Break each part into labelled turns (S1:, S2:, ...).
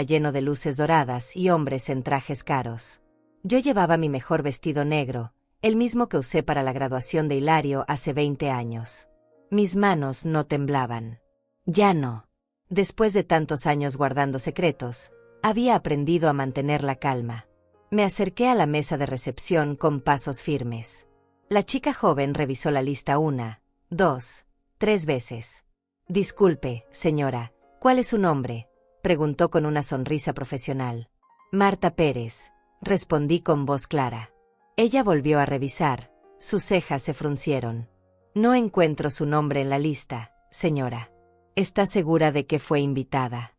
S1: lleno de luces doradas y hombres en trajes caros. Yo llevaba mi mejor vestido negro, el mismo que usé para la graduación de Hilario hace 20 años. Mis manos no temblaban. Ya no. Después de tantos años guardando secretos, había aprendido a mantener la calma. Me acerqué a la mesa de recepción con pasos firmes. La chica joven revisó la lista 1, 2, 3 veces. «Disculpe, señora, ¿cuál es su nombre?», preguntó con una sonrisa profesional. «Marta Pérez», respondí con voz clara. Ella volvió a revisar, sus cejas se fruncieron. «No encuentro su nombre en la lista, señora. ¿Está segura de que fue invitada?».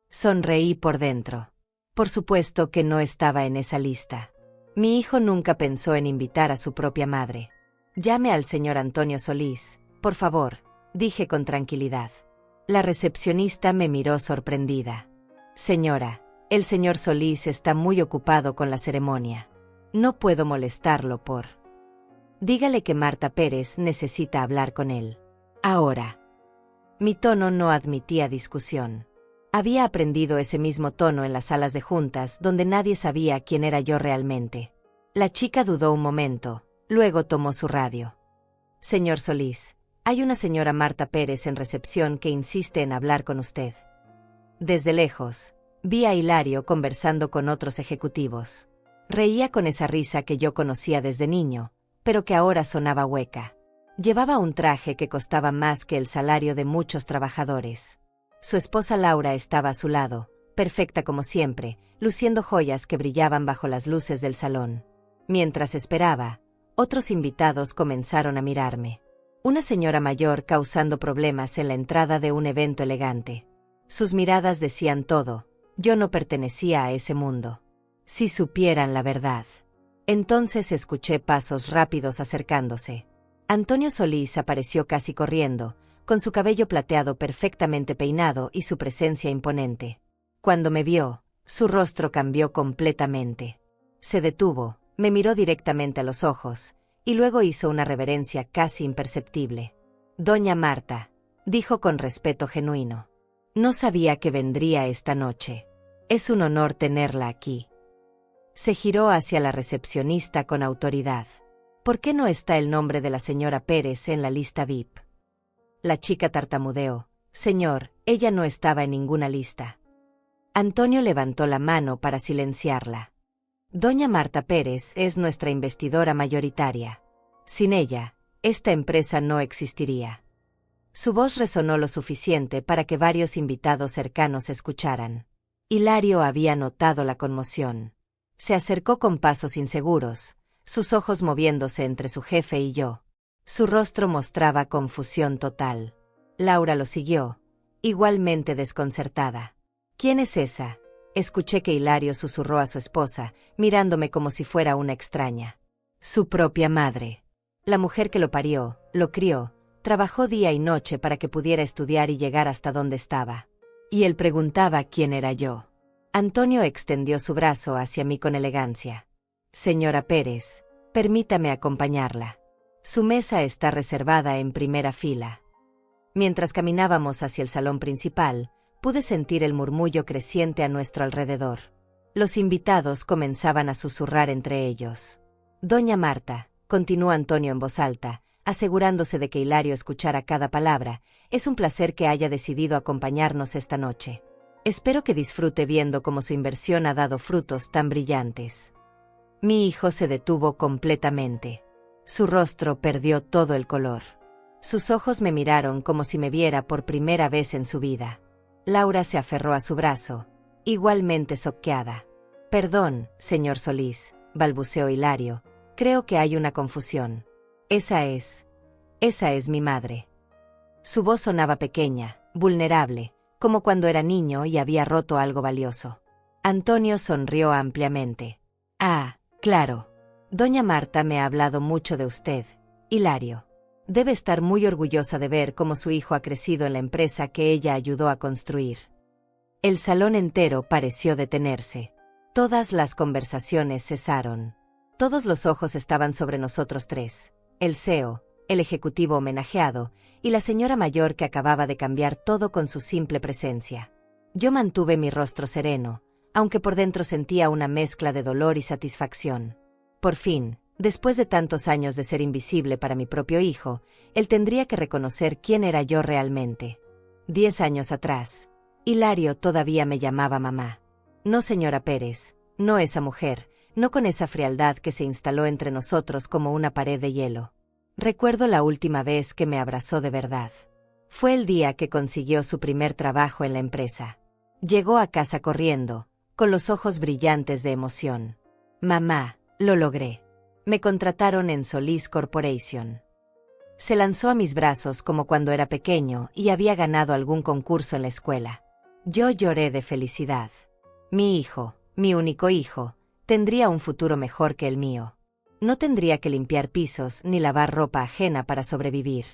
S1: Sonreí por dentro. Por supuesto que no estaba en esa lista. Mi hijo nunca pensó en invitar a su propia madre. «Llame al señor Antonio Solís, por favor», dije con tranquilidad. La recepcionista me miró sorprendida. «Señora, el señor Solís está muy ocupado con la ceremonia. No puedo molestarlo por...». «Dígale que Marta Pérez necesita hablar con él. Ahora». Mi tono no admitía discusión. Había aprendido ese mismo tono en las salas de juntas donde nadie sabía quién era yo realmente. La chica dudó un momento, luego tomó su radio. «Señor Solís, hay una señora Marta Pérez en recepción que insiste en hablar con usted». Desde lejos, vi a Hilario conversando con otros ejecutivos. Reía con esa risa que yo conocía desde niño, pero que ahora sonaba hueca. Llevaba un traje que costaba más que el salario de muchos trabajadores. Su esposa Laura estaba a su lado, perfecta como siempre, luciendo joyas que brillaban bajo las luces del salón. Mientras esperaba, otros invitados comenzaron a mirarme. Una señora mayor causando problemas en la entrada de un evento elegante. Sus miradas decían todo, yo no pertenecía a ese mundo. Si supieran la verdad. Entonces escuché pasos rápidos acercándose. Antonio Solís apareció casi corriendo, con su cabello plateado perfectamente peinado y su presencia imponente. Cuando me vio, su rostro cambió completamente. Se detuvo, me miró directamente a los ojos, y luego hizo una reverencia casi imperceptible. «Doña Marta», dijo con respeto genuino. «No sabía que vendría esta noche. Es un honor tenerla aquí». Se giró hacia la recepcionista con autoridad. «¿Por qué no está el nombre de la señora Pérez en la lista VIP?». La chica tartamudeó. «Señor, ella no estaba en ninguna lista». Antonio levantó la mano para silenciarla. «Doña Marta Pérez es nuestra investidora mayoritaria. Sin ella, esta empresa no existiría». Su voz resonó lo suficiente para que varios invitados cercanos escucharan. Hilario había notado la conmoción. Se acercó con pasos inseguros, sus ojos moviéndose entre su jefe y yo. Su rostro mostraba confusión total. Laura lo siguió, igualmente desconcertada. «¿Quién es esa?», escuché que Hilario susurró a su esposa, mirándome como si fuera una extraña. «Su propia madre. La mujer que lo parió, lo crió, trabajó día y noche para que pudiera estudiar y llegar hasta donde estaba». Y él preguntaba quién era yo. Antonio extendió su brazo hacia mí con elegancia. «Señora Pérez, permítame acompañarla. Su mesa está reservada en primera fila». Mientras caminábamos hacia el salón principal, pude sentir el murmullo creciente a nuestro alrededor. Los invitados comenzaban a susurrar entre ellos. «Doña Marta», continuó Antonio en voz alta, asegurándose de que Hilario escuchara cada palabra, «es un placer que haya decidido acompañarnos esta noche. Espero que disfrute viendo cómo su inversión ha dado frutos tan brillantes». Mi hijo se detuvo completamente. Su rostro perdió todo el color. Sus ojos me miraron como si me viera por primera vez en su vida. Laura se aferró a su brazo, igualmente choqueada. «Perdón, señor Solís», balbuceó Hilario, «creo que hay una confusión. Esa es mi madre». Su voz sonaba pequeña, vulnerable, como cuando era niño y había roto algo valioso. Antonio sonrió ampliamente. «Ah, claro. Doña Marta me ha hablado mucho de usted, Hilario. Debe estar muy orgullosa de ver cómo su hijo ha crecido en la empresa que ella ayudó a construir». El salón entero pareció detenerse. Todas las conversaciones cesaron. Todos los ojos estaban sobre nosotros tres, el CEO, el ejecutivo homenajeado, y la señora mayor que acababa de cambiar todo con su simple presencia. Yo mantuve mi rostro sereno, aunque por dentro sentía una mezcla de dolor y satisfacción. Por fin, después de tantos años de ser invisible para mi propio hijo, él tendría que reconocer quién era yo realmente. 10 años atrás, Hilario todavía me llamaba mamá. No, señora Pérez, no esa mujer, no con esa frialdad que se instaló entre nosotros como una pared de hielo. Recuerdo la última vez que me abrazó de verdad. Fue el día que consiguió su primer trabajo en la empresa. Llegó a casa corriendo, con los ojos brillantes de emoción. Mamá, lo logré. Me contrataron en Solís Corporation. Se lanzó a mis brazos como cuando era pequeño y había ganado algún concurso en la escuela. Yo lloré de felicidad. Mi hijo, mi único hijo, tendría un futuro mejor que el mío. No tendría que limpiar pisos ni lavar ropa ajena para sobrevivir.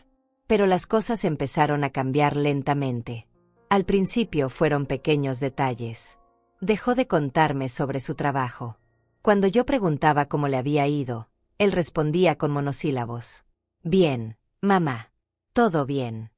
S1: Pero las cosas empezaron a cambiar lentamente. Al principio fueron pequeños detalles. Dejó de contarme sobre su trabajo. Cuando yo preguntaba cómo le había ido, él respondía con monosílabos. Bien, mamá. Todo bien.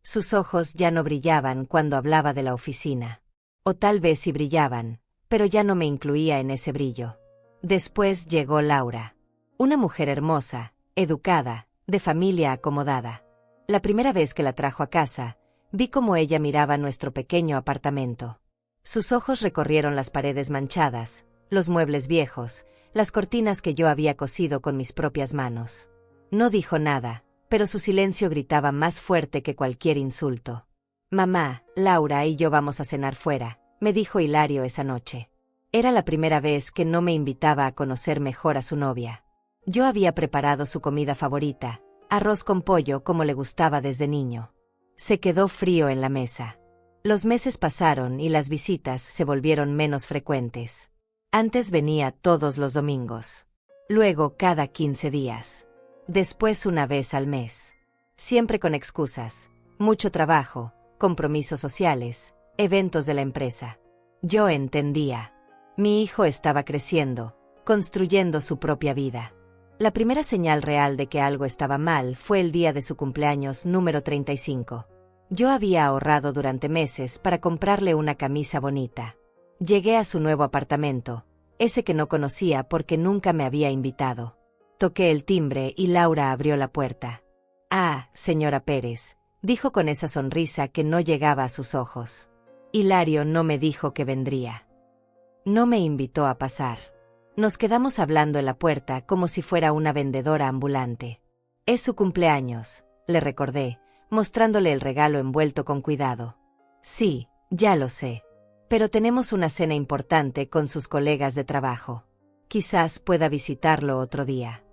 S1: Sus ojos ya no brillaban cuando hablaba de la oficina. O tal vez sí brillaban, pero ya no me incluía en ese brillo. Después llegó Laura. Una mujer hermosa, educada, de familia acomodada. La primera vez que la trajo a casa, vi cómo ella miraba nuestro pequeño apartamento. Sus ojos recorrieron las paredes manchadas, los muebles viejos, las cortinas que yo había cosido con mis propias manos. No dijo nada, pero su silencio gritaba más fuerte que cualquier insulto. Mamá, Laura y yo vamos a cenar fuera, me dijo Hilario esa noche. Era la primera vez que no me invitaba a conocer mejor a su novia. Yo había preparado su comida favorita, arroz con pollo como le gustaba desde niño. Se quedó frío en la mesa. Los meses pasaron y las visitas se volvieron menos frecuentes. Antes venía todos los domingos. Luego cada 15 días. Después una vez al mes. Siempre con excusas, mucho trabajo, compromisos sociales, eventos de la empresa. Yo entendía. Mi hijo estaba creciendo, construyendo su propia vida. La primera señal real de que algo estaba mal fue el día de su cumpleaños número 35. Yo había ahorrado durante meses para comprarle una camisa bonita. Llegué a su nuevo apartamento, ese que no conocía porque nunca me había invitado. Toqué el timbre y Laura abrió la puerta. «Ah, señora Pérez», dijo con esa sonrisa que no llegaba a sus ojos. Hilario no me dijo que vendría. No me invitó a pasar. Nos quedamos hablando en la puerta como si fuera una vendedora ambulante. «Es su cumpleaños», le recordé, mostrándole el regalo envuelto con cuidado. «Sí, ya lo sé. Pero tenemos una cena importante con sus colegas de trabajo. Quizás pueda visitarlo otro día».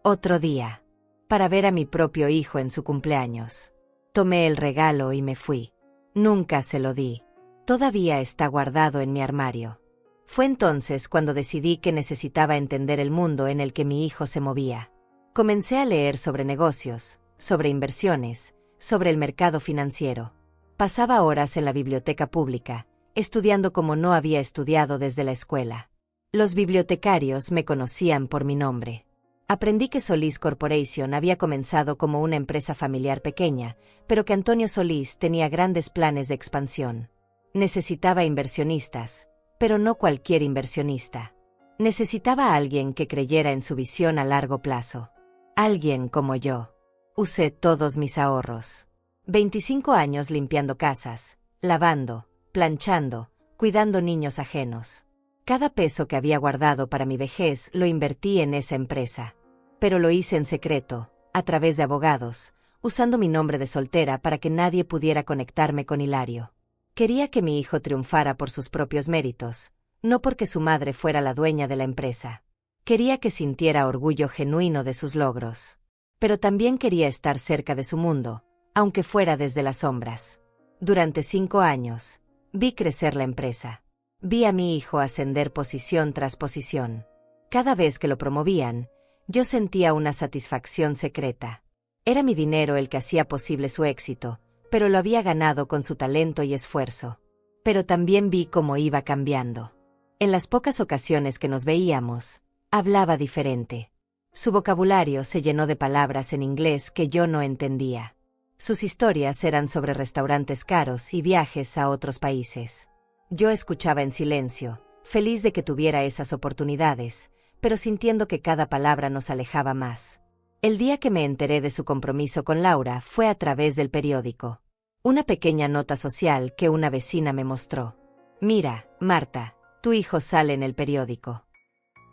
S1: Otro día. Para ver a mi propio hijo en su cumpleaños. Tomé el regalo y me fui. Nunca se lo di. Todavía está guardado en mi armario. Fue entonces cuando decidí que necesitaba entender el mundo en el que mi hijo se movía. Comencé a leer sobre negocios, sobre inversiones, sobre el mercado financiero. Pasaba horas en la biblioteca pública, estudiando como no había estudiado desde la escuela. Los bibliotecarios me conocían por mi nombre. Aprendí que Solís Corporation había comenzado como una empresa familiar pequeña, pero que Antonio Solís tenía grandes planes de expansión. Necesitaba inversionistas, pero no cualquier inversionista. Necesitaba a alguien que creyera en su visión a largo plazo. Alguien como yo. Usé todos mis ahorros. 25 años limpiando casas, lavando, planchando, cuidando niños ajenos. Cada peso que había guardado para mi vejez lo invertí en esa empresa. Pero lo hice en secreto, a través de abogados, usando mi nombre de soltera para que nadie pudiera conectarme con Hilario. Quería que mi hijo triunfara por sus propios méritos, no porque su madre fuera la dueña de la empresa. Quería que sintiera orgullo genuino de sus logros. Pero también quería estar cerca de su mundo, aunque fuera desde las sombras. Durante 5 años, vi crecer la empresa. Vi a mi hijo ascender posición tras posición. Cada vez que lo promovían, yo sentía una satisfacción secreta. Era mi dinero el que hacía posible su éxito, pero lo había ganado con su talento y esfuerzo. Pero también vi cómo iba cambiando. En las pocas ocasiones que nos veíamos, hablaba diferente. Su vocabulario se llenó de palabras en inglés que yo no entendía. Sus historias eran sobre restaurantes caros y viajes a otros países. Yo escuchaba en silencio, feliz de que tuviera esas oportunidades, pero sintiendo que cada palabra nos alejaba más. El día que me enteré de su compromiso con Laura fue a través del periódico. Una pequeña nota social que una vecina me mostró. «Mira, Marta, tu hijo sale en el periódico».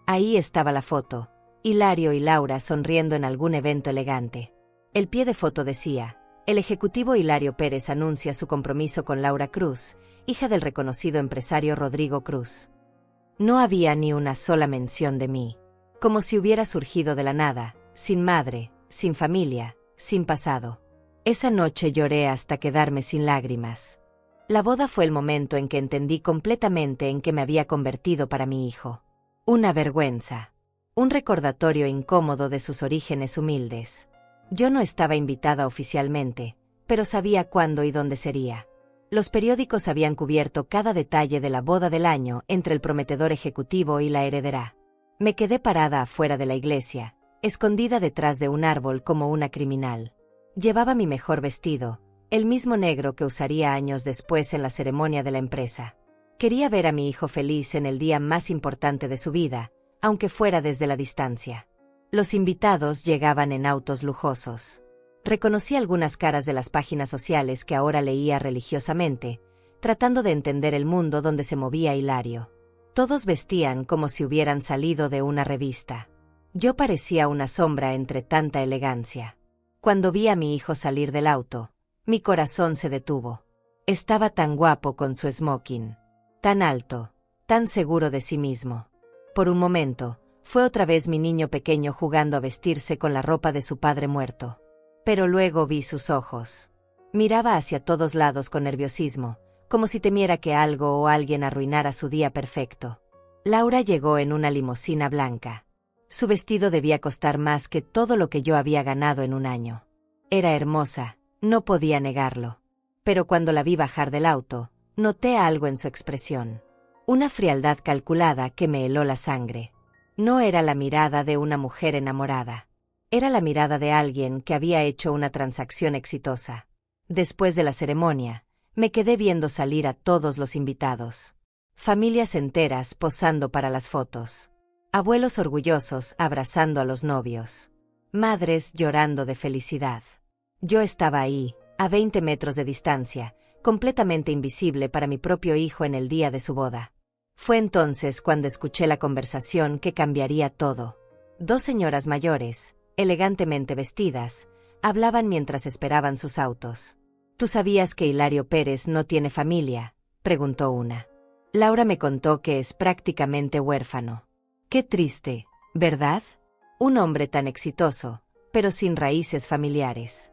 S1: Ahí estaba la foto, Hilario y Laura sonriendo en algún evento elegante. El pie de foto decía: «El ejecutivo Hilario Pérez anuncia su compromiso con Laura Cruz, hija del reconocido empresario Rodrigo Cruz». No había ni una sola mención de mí. Como si hubiera surgido de la nada, sin madre, sin familia, sin pasado. Esa noche lloré hasta quedarme sin lágrimas. La boda fue el momento en que entendí completamente en qué me había convertido para mi hijo. Una vergüenza. Un recordatorio incómodo de sus orígenes humildes. Yo no estaba invitada oficialmente, pero sabía cuándo y dónde sería. Los periódicos habían cubierto cada detalle de la boda del año entre el prometedor ejecutivo y la heredera. Me quedé parada afuera de la iglesia, escondida detrás de un árbol como una criminal. Llevaba mi mejor vestido, el mismo negro que usaría años después en la ceremonia de la empresa. Quería ver a mi hijo feliz en el día más importante de su vida, aunque fuera desde la distancia. Los invitados llegaban en autos lujosos. Reconocí algunas caras de las páginas sociales que ahora leía religiosamente, tratando de entender el mundo donde se movía Hilario. Todos vestían como si hubieran salido de una revista. Yo parecía una sombra entre tanta elegancia. Cuando vi a mi hijo salir del auto, mi corazón se detuvo. Estaba tan guapo con su smoking, tan alto, tan seguro de sí mismo. Por un momento, fue otra vez mi niño pequeño jugando a vestirse con la ropa de su padre muerto. Pero luego vi sus ojos. Miraba hacia todos lados con nerviosismo, como si temiera que algo o alguien arruinara su día perfecto. Laura llegó en una limusina blanca. Su vestido debía costar más que todo lo que yo había ganado en un año. Era hermosa, no podía negarlo. Pero cuando la vi bajar del auto, noté algo en su expresión. Una frialdad calculada que me heló la sangre. No era la mirada de una mujer enamorada. Era la mirada de alguien que había hecho una transacción exitosa. Después de la ceremonia, me quedé viendo salir a todos los invitados. Familias enteras posando para las fotos. Abuelos orgullosos abrazando a los novios. Madres llorando de felicidad. Yo estaba ahí, a 20 metros de distancia, completamente invisible para mi propio hijo en el día de su boda. Fue entonces cuando escuché la conversación que cambiaría todo. Dos señoras mayores, elegantemente vestidas, hablaban mientras esperaban sus autos. «¿Tú sabías que Hilario Pérez no tiene familia?», preguntó una. Laura me contó que es prácticamente huérfano. Qué triste, ¿verdad? Un hombre tan exitoso, pero sin raíces familiares.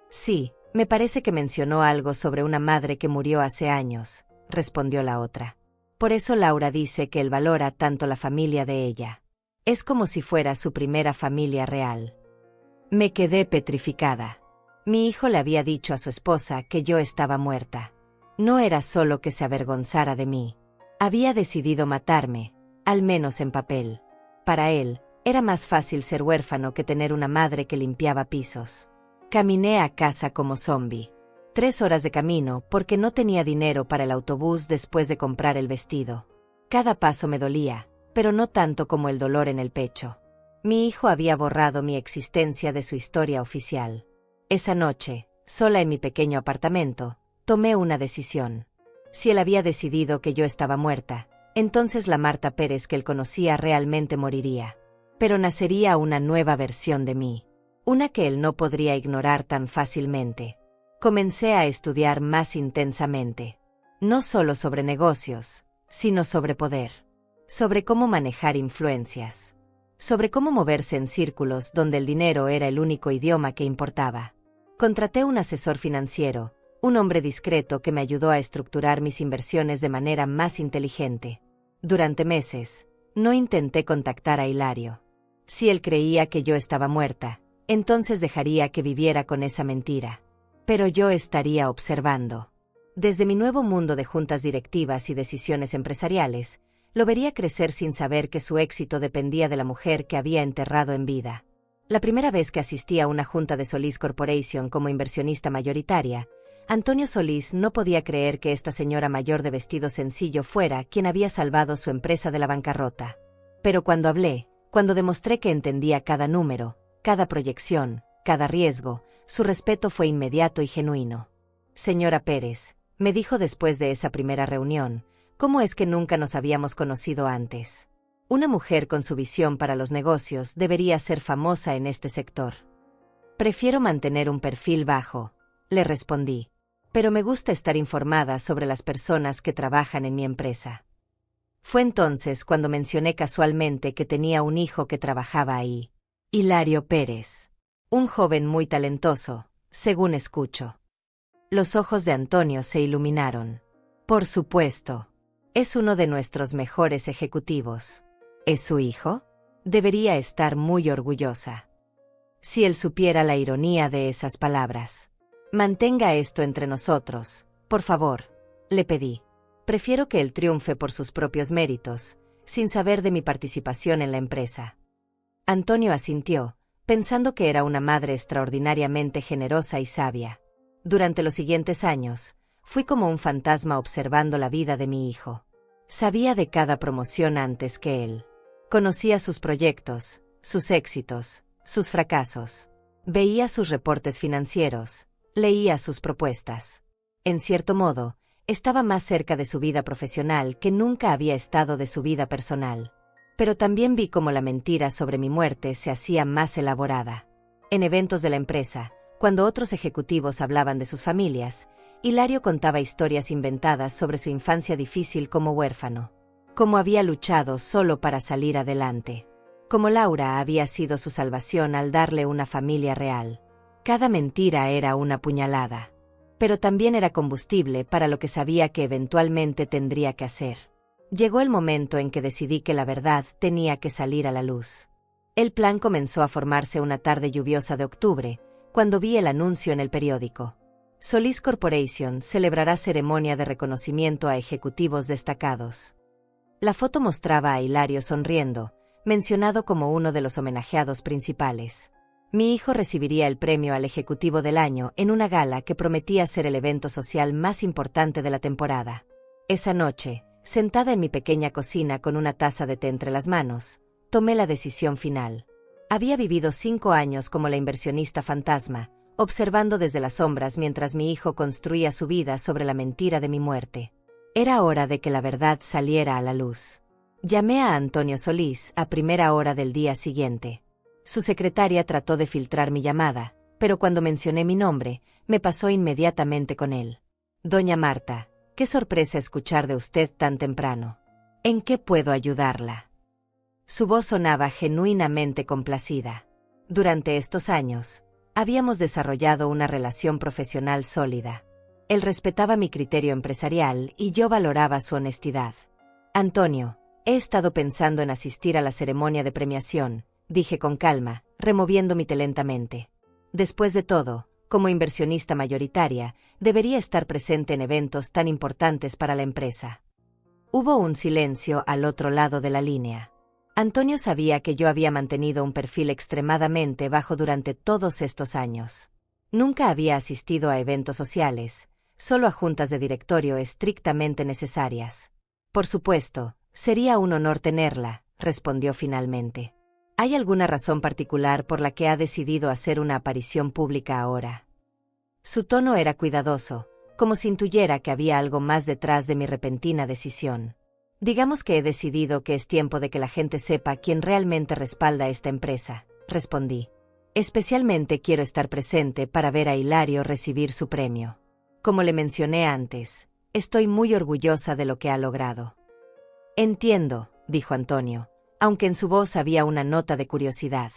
S1: Sí, me parece que mencionó algo sobre una madre que murió hace años, respondió la otra. Por eso Laura dice que él valora tanto la familia de ella. Es como si fuera su primera familia real. Me quedé petrificada. Mi hijo le había dicho a su esposa que yo estaba muerta. No era solo que se avergonzara de mí. Había decidido matarme, al menos en papel. Para él, era más fácil ser huérfano que tener una madre que limpiaba pisos. Caminé a casa como zombi. 3 horas de camino porque no tenía dinero para el autobús después de comprar el vestido. Cada paso me dolía, pero no tanto como el dolor en el pecho. Mi hijo había borrado mi existencia de su historia oficial. Esa noche, sola en mi pequeño apartamento, tomé una decisión. Si él había decidido que yo estaba muerta, entonces la Marta Pérez que él conocía realmente moriría. Pero nacería una nueva versión de mí. Una que él no podría ignorar tan fácilmente. Comencé a estudiar más intensamente. No solo sobre negocios, sino sobre poder. Sobre cómo manejar influencias. Sobre cómo moverse en círculos donde el dinero era el único idioma que importaba. Contraté un asesor financiero, un hombre discreto que me ayudó a estructurar mis inversiones de manera más inteligente. Durante meses, no intenté contactar a Hilario. Si él creía que yo estaba muerta, entonces dejaría que viviera con esa mentira. Pero yo estaría observando. Desde mi nuevo mundo de juntas directivas y decisiones empresariales, lo vería crecer sin saber que su éxito dependía de la mujer que había enterrado en vida. La primera vez que asistí a una junta de Solís Corporation como inversionista mayoritaria, Antonio Solís no podía creer que esta señora mayor de vestido sencillo fuera quien había salvado su empresa de la bancarrota. Pero cuando hablé, cuando demostré que entendía cada número, cada proyección, cada riesgo, su respeto fue inmediato y genuino. Señora Pérez, me dijo después de esa primera reunión, ¿cómo es que nunca nos habíamos conocido antes? Una mujer con su visión para los negocios debería ser famosa en este sector. Prefiero mantener un perfil bajo, le respondí. Pero me gusta estar informada sobre las personas que trabajan en mi empresa. Fue entonces cuando mencioné casualmente que tenía un hijo que trabajaba ahí. Hilario Pérez. Un joven muy talentoso, según escucho. Los ojos de Antonio se iluminaron. Por supuesto. Es uno de nuestros mejores ejecutivos. ¿Es su hijo? Debería estar muy orgullosa. Si él supiera la ironía de esas palabras. Mantenga esto entre nosotros, por favor, le pedí. Prefiero que él triunfe por sus propios méritos, sin saber de mi participación en la empresa. Antonio asintió, pensando que era una madre extraordinariamente generosa y sabia. Durante los siguientes años, fui como un fantasma observando la vida de mi hijo. Sabía de cada promoción antes que él. Conocía sus proyectos, sus éxitos, sus fracasos. Veía sus reportes financieros, leía sus propuestas. En cierto modo, estaba más cerca de su vida profesional que nunca había estado de su vida personal. Pero también vi cómo la mentira sobre mi muerte se hacía más elaborada. En eventos de la empresa, cuando otros ejecutivos hablaban de sus familias, Hilario contaba historias inventadas sobre su infancia difícil como huérfano. Cómo había luchado solo para salir adelante. Cómo Laura había sido su salvación al darle una familia real. Cada mentira era una puñalada. Pero también era combustible para lo que sabía que eventualmente tendría que hacer. Llegó el momento en que decidí que la verdad tenía que salir a la luz. El plan comenzó a formarse una tarde lluviosa de octubre, cuando vi el anuncio en el periódico. Solís Corporation celebrará ceremonia de reconocimiento a ejecutivos destacados. La foto mostraba a Hilario sonriendo, mencionado como uno de los homenajeados principales. Mi hijo recibiría el premio al Ejecutivo del Año en una gala que prometía ser el evento social más importante de la temporada. Esa noche, sentada en mi pequeña cocina con una taza de té entre las manos, tomé la decisión final. Había vivido 5 años como la inversionista fantasma, observando desde las sombras mientras mi hijo construía su vida sobre la mentira de mi muerte. Era hora de que la verdad saliera a la luz. Llamé a Antonio Solís a primera hora del día siguiente. Su secretaria trató de filtrar mi llamada, pero cuando mencioné mi nombre, me pasó inmediatamente con él. Doña Marta, qué sorpresa escuchar de usted tan temprano. ¿En qué puedo ayudarla? Su voz sonaba genuinamente complacida. Durante estos años, habíamos desarrollado una relación profesional sólida. Él respetaba mi criterio empresarial y yo valoraba su honestidad. Antonio, he estado pensando en asistir a la ceremonia de premiación, dije con calma, removiendo mi té lentamente. Después de todo, como inversionista mayoritaria, debería estar presente en eventos tan importantes para la empresa. Hubo un silencio al otro lado de la línea. Antonio sabía que yo había mantenido un perfil extremadamente bajo durante todos estos años. Nunca había asistido a eventos sociales, solo a juntas de directorio estrictamente necesarias. Por supuesto, sería un honor tenerla, respondió finalmente. ¿Hay alguna razón particular por la que ha decidido hacer una aparición pública ahora? Su tono era cuidadoso, como si intuyera que había algo más detrás de mi repentina decisión. Digamos que he decidido que es tiempo de que la gente sepa quién realmente respalda esta empresa, respondí. Especialmente quiero estar presente para ver a Hilario recibir su premio. Como le mencioné antes, estoy muy orgullosa de lo que ha logrado. Entiendo, dijo Antonio, aunque en su voz había una nota de curiosidad.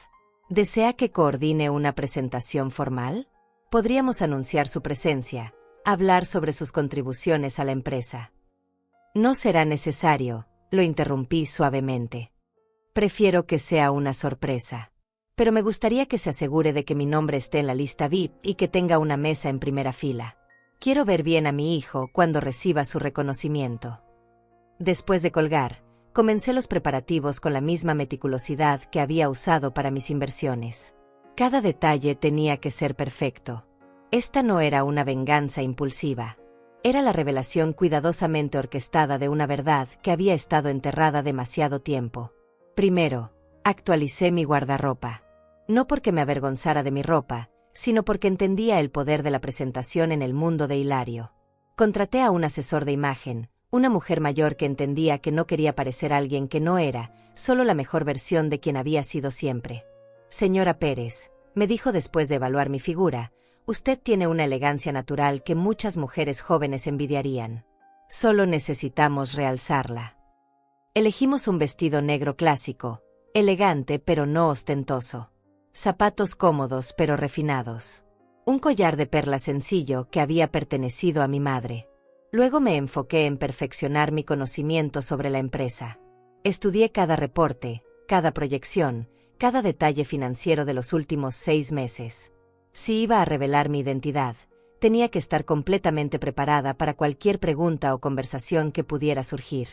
S1: ¿Desea que coordine una presentación formal? Podríamos anunciar su presencia, hablar sobre sus contribuciones a la empresa. No será necesario, lo interrumpí suavemente. Prefiero que sea una sorpresa. Pero me gustaría que se asegure de que mi nombre esté en la lista VIP y que tenga una mesa en primera fila. Quiero ver bien a mi hijo cuando reciba su reconocimiento. Después de colgar, comencé los preparativos con la misma meticulosidad que había usado para mis inversiones. Cada detalle tenía que ser perfecto. Esta no era una venganza impulsiva. Era la revelación cuidadosamente orquestada de una verdad que había estado enterrada demasiado tiempo. Primero, actualicé mi guardarropa. No porque me avergonzara de mi ropa, sino porque entendía el poder de la presentación en el mundo de Hilario. Contraté a un asesor de imagen, una mujer mayor que entendía que no quería parecer alguien que no era, solo la mejor versión de quien había sido siempre. Señora Pérez, me dijo después de evaluar mi figura, usted tiene una elegancia natural que muchas mujeres jóvenes envidiarían. Solo necesitamos realzarla. Elegimos un vestido negro clásico, elegante pero no ostentoso. Zapatos cómodos pero refinados. Un collar de perlas sencillo que había pertenecido a mi madre. Luego me enfoqué en perfeccionar mi conocimiento sobre la empresa. Estudié cada reporte, cada proyección, cada detalle financiero de los últimos 6 meses. Si iba a revelar mi identidad, tenía que estar completamente preparada para cualquier pregunta o conversación que pudiera surgir.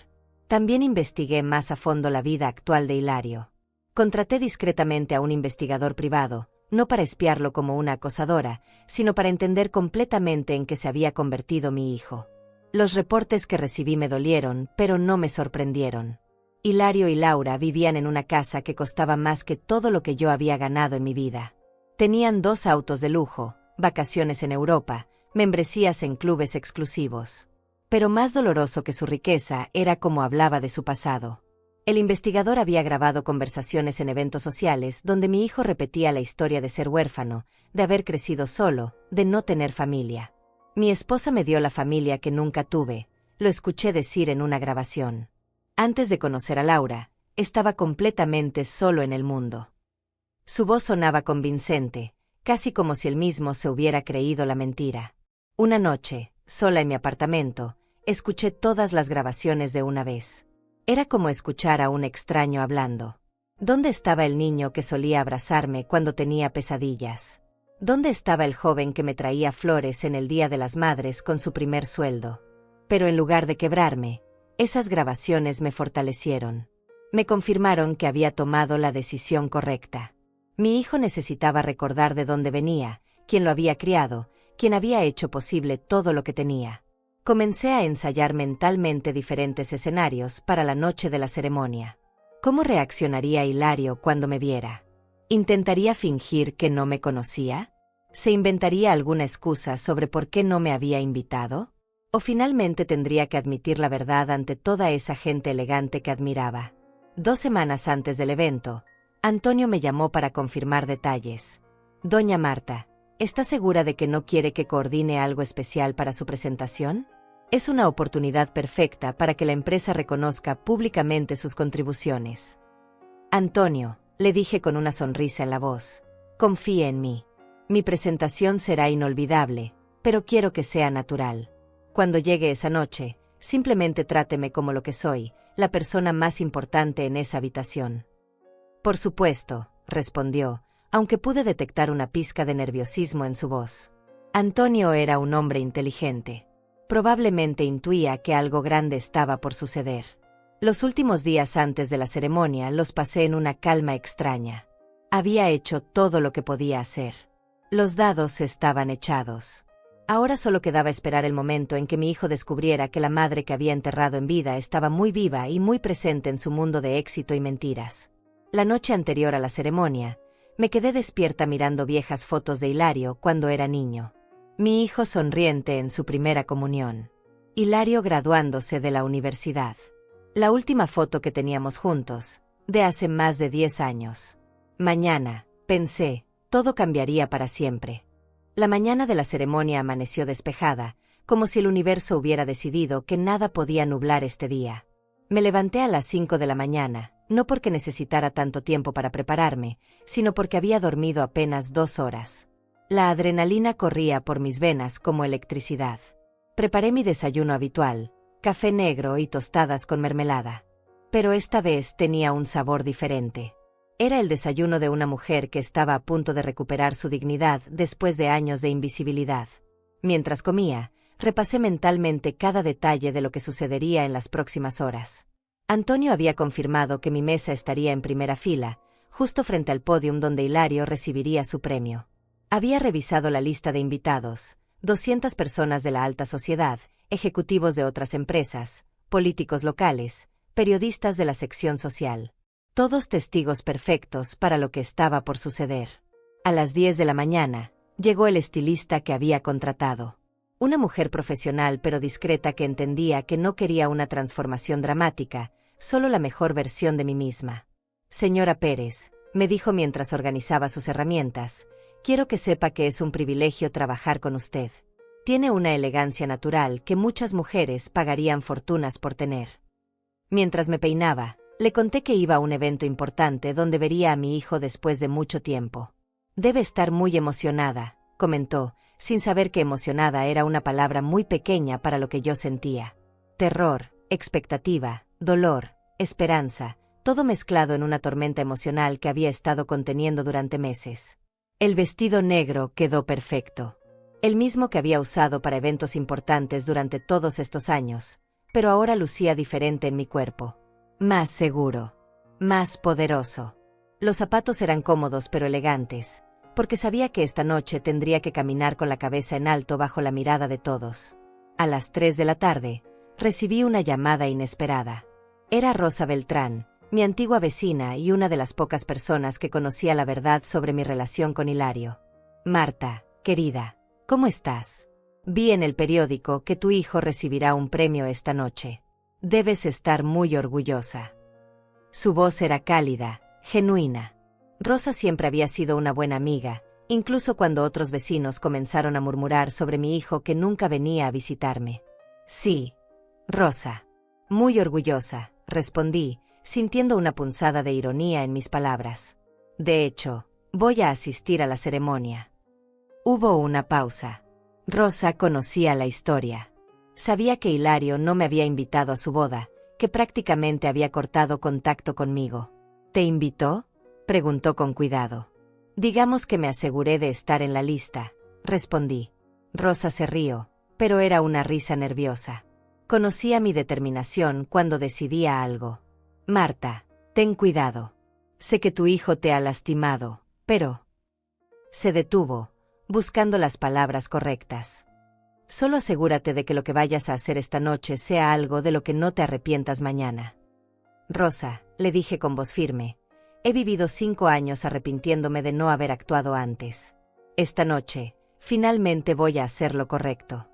S1: También investigué más a fondo la vida actual de Hilario. Contraté discretamente a un investigador privado, no para espiarlo como una acosadora, sino para entender completamente en qué se había convertido mi hijo. Los reportes que recibí me dolieron, pero no me sorprendieron. Hilario y Laura vivían en una casa que costaba más que todo lo que yo había ganado en mi vida. Tenían 2 autos de lujo, vacaciones en Europa, membresías en clubes exclusivos. Pero más doloroso que su riqueza era cómo hablaba de su pasado. El investigador había grabado conversaciones en eventos sociales donde mi hijo repetía la historia de ser huérfano, de haber crecido solo, de no tener familia. Mi esposa me dio la familia que nunca tuve, lo escuché decir en una grabación. Antes de conocer a Laura, estaba completamente solo en el mundo. Su voz sonaba convincente, casi como si él mismo se hubiera creído la mentira. Una noche, sola en mi apartamento, escuché todas las grabaciones de una vez. Era como escuchar a un extraño hablando. ¿Dónde estaba el niño que solía abrazarme cuando tenía pesadillas? ¿Dónde estaba el joven que me traía flores en el Día de las Madres con su primer sueldo? Pero en lugar de quebrarme, esas grabaciones me fortalecieron. Me confirmaron que había tomado la decisión correcta. Mi hijo necesitaba recordar de dónde venía, quién lo había criado, quién había hecho posible todo lo que tenía. Comencé a ensayar mentalmente diferentes escenarios para la noche de la ceremonia. ¿Cómo reaccionaría Hilario cuando me viera? ¿Intentaría fingir que no me conocía? ¿Se inventaría alguna excusa sobre por qué no me había invitado? ¿O finalmente tendría que admitir la verdad ante toda esa gente elegante que admiraba? 2 semanas antes del evento, Antonio me llamó para confirmar detalles. Doña Marta, ¿está segura de que no quiere que coordine algo especial para su presentación? Es una oportunidad perfecta para que la empresa reconozca públicamente sus contribuciones. Antonio, le dije con una sonrisa en la voz, confíe en mí. Mi presentación será inolvidable, pero quiero que sea natural. Cuando llegue esa noche, simplemente tráteme como lo que soy, la persona más importante en esa habitación. Por supuesto, respondió, aunque pude detectar una pizca de nerviosismo en su voz. Antonio era un hombre inteligente. Probablemente intuía que algo grande estaba por suceder. Los últimos días antes de la ceremonia los pasé en una calma extraña. Había hecho todo lo que podía hacer. Los dados estaban echados. Ahora solo quedaba esperar el momento en que mi hijo descubriera que la madre que había enterrado en vida estaba muy viva y muy presente en su mundo de éxito y mentiras. La noche anterior a la ceremonia, me quedé despierta mirando viejas fotos de Hilario cuando era niño. Mi hijo sonriente en su primera comunión. Hilario graduándose de la universidad. La última foto que teníamos juntos, de hace más de 10 años. Mañana, pensé, todo cambiaría para siempre. La mañana de la ceremonia amaneció despejada, como si el universo hubiera decidido que nada podía nublar este día. Me levanté a las 5 de la mañana, no porque necesitara tanto tiempo para prepararme, sino porque había dormido apenas 2 horas. La adrenalina corría por mis venas como electricidad. Preparé mi desayuno habitual, café negro y tostadas con mermelada. Pero esta vez tenía un sabor diferente. Era el desayuno de una mujer que estaba a punto de recuperar su dignidad después de años de invisibilidad. Mientras comía, repasé mentalmente cada detalle de lo que sucedería en las próximas horas. Antonio había confirmado que mi mesa estaría en primera fila, justo frente al pódium donde Hilario recibiría su premio. Había revisado la lista de invitados: 200 personas de la alta sociedad, ejecutivos de otras empresas, políticos locales, periodistas de la sección social. Todos testigos perfectos para lo que estaba por suceder. A las 10 de la mañana, llegó el estilista que había contratado. Una mujer profesional pero discreta que entendía que no quería una transformación dramática, solo la mejor versión de mí misma. Señora Pérez, me dijo mientras organizaba sus herramientas, quiero que sepa que es un privilegio trabajar con usted. Tiene una elegancia natural que muchas mujeres pagarían fortunas por tener. Mientras me peinaba, le conté que iba a un evento importante donde vería a mi hijo después de mucho tiempo. Debe estar muy emocionada, comentó, sin saber que emocionada era una palabra muy pequeña para lo que yo sentía. Terror, expectativa, dolor, esperanza, todo mezclado en una tormenta emocional que había estado conteniendo durante meses. El vestido negro quedó perfecto. El mismo que había usado para eventos importantes durante todos estos años, pero ahora lucía diferente en mi cuerpo. Más seguro. Más poderoso. Los zapatos eran cómodos pero elegantes, porque sabía que esta noche tendría que caminar con la cabeza en alto bajo la mirada de todos. A las 3 de la tarde, recibí una llamada inesperada. Era Rosa Beltrán, mi antigua vecina y una de las pocas personas que conocía la verdad sobre mi relación con Hilario. Marta, querida, ¿cómo estás? Vi en el periódico que tu hijo recibirá un premio esta noche. Debes estar muy orgullosa. Su voz era cálida, genuina. Rosa siempre había sido una buena amiga, incluso cuando otros vecinos comenzaron a murmurar sobre mi hijo que nunca venía a visitarme. Sí, Rosa. Muy orgullosa, respondí, sintiendo una punzada de ironía en mis palabras. De hecho, voy a asistir a la ceremonia. Hubo una pausa. Rosa conocía la historia. Sabía que Hilario no me había invitado a su boda, que prácticamente había cortado contacto conmigo. ¿Te invitó?, preguntó con cuidado. Digamos que me aseguré de estar en la lista, respondí. Rosa se rió, pero era una risa nerviosa. Conocía mi determinación cuando decidía algo. Marta, ten cuidado. Sé que tu hijo te ha lastimado, pero... Se detuvo, buscando las palabras correctas. Solo asegúrate de que lo que vayas a hacer esta noche sea algo de lo que no te arrepientas mañana. Rosa, le dije con voz firme, he vivido 5 años arrepintiéndome de no haber actuado antes. Esta noche, finalmente voy a hacer lo correcto.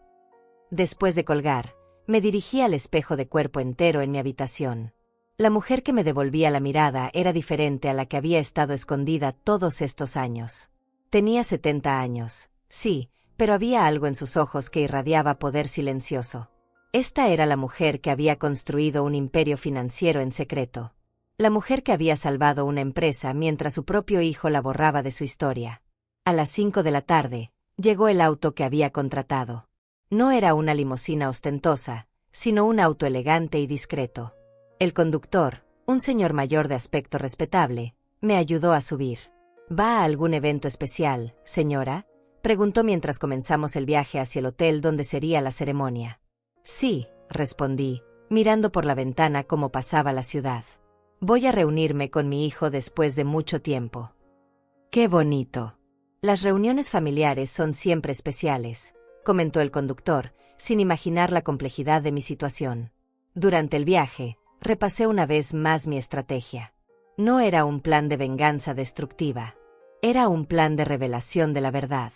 S1: Después de colgar, me dirigí al espejo de cuerpo entero en mi habitación. La mujer que me devolvía la mirada era diferente a la que había estado escondida todos estos años. Tenía 70 años, sí, pero había algo en sus ojos que irradiaba poder silencioso. Esta era la mujer que había construido un imperio financiero en secreto. La mujer que había salvado una empresa mientras su propio hijo la borraba de su historia. A las 5 de la tarde, llegó el auto que había contratado. No era una limusina ostentosa, sino un auto elegante y discreto. El conductor, un señor mayor de aspecto respetable, me ayudó a subir. ¿Va a algún evento especial, señora?, preguntó mientras comenzamos el viaje hacia el hotel donde sería la ceremonia. Sí, respondí, mirando por la ventana cómo pasaba la ciudad. Voy a reunirme con mi hijo después de mucho tiempo. ¡Qué bonito! Las reuniones familiares son siempre especiales, comentó el conductor, sin imaginar la complejidad de mi situación. Durante el viaje, repasé una vez más mi estrategia. No era un plan de venganza destructiva. Era un plan de revelación de la verdad.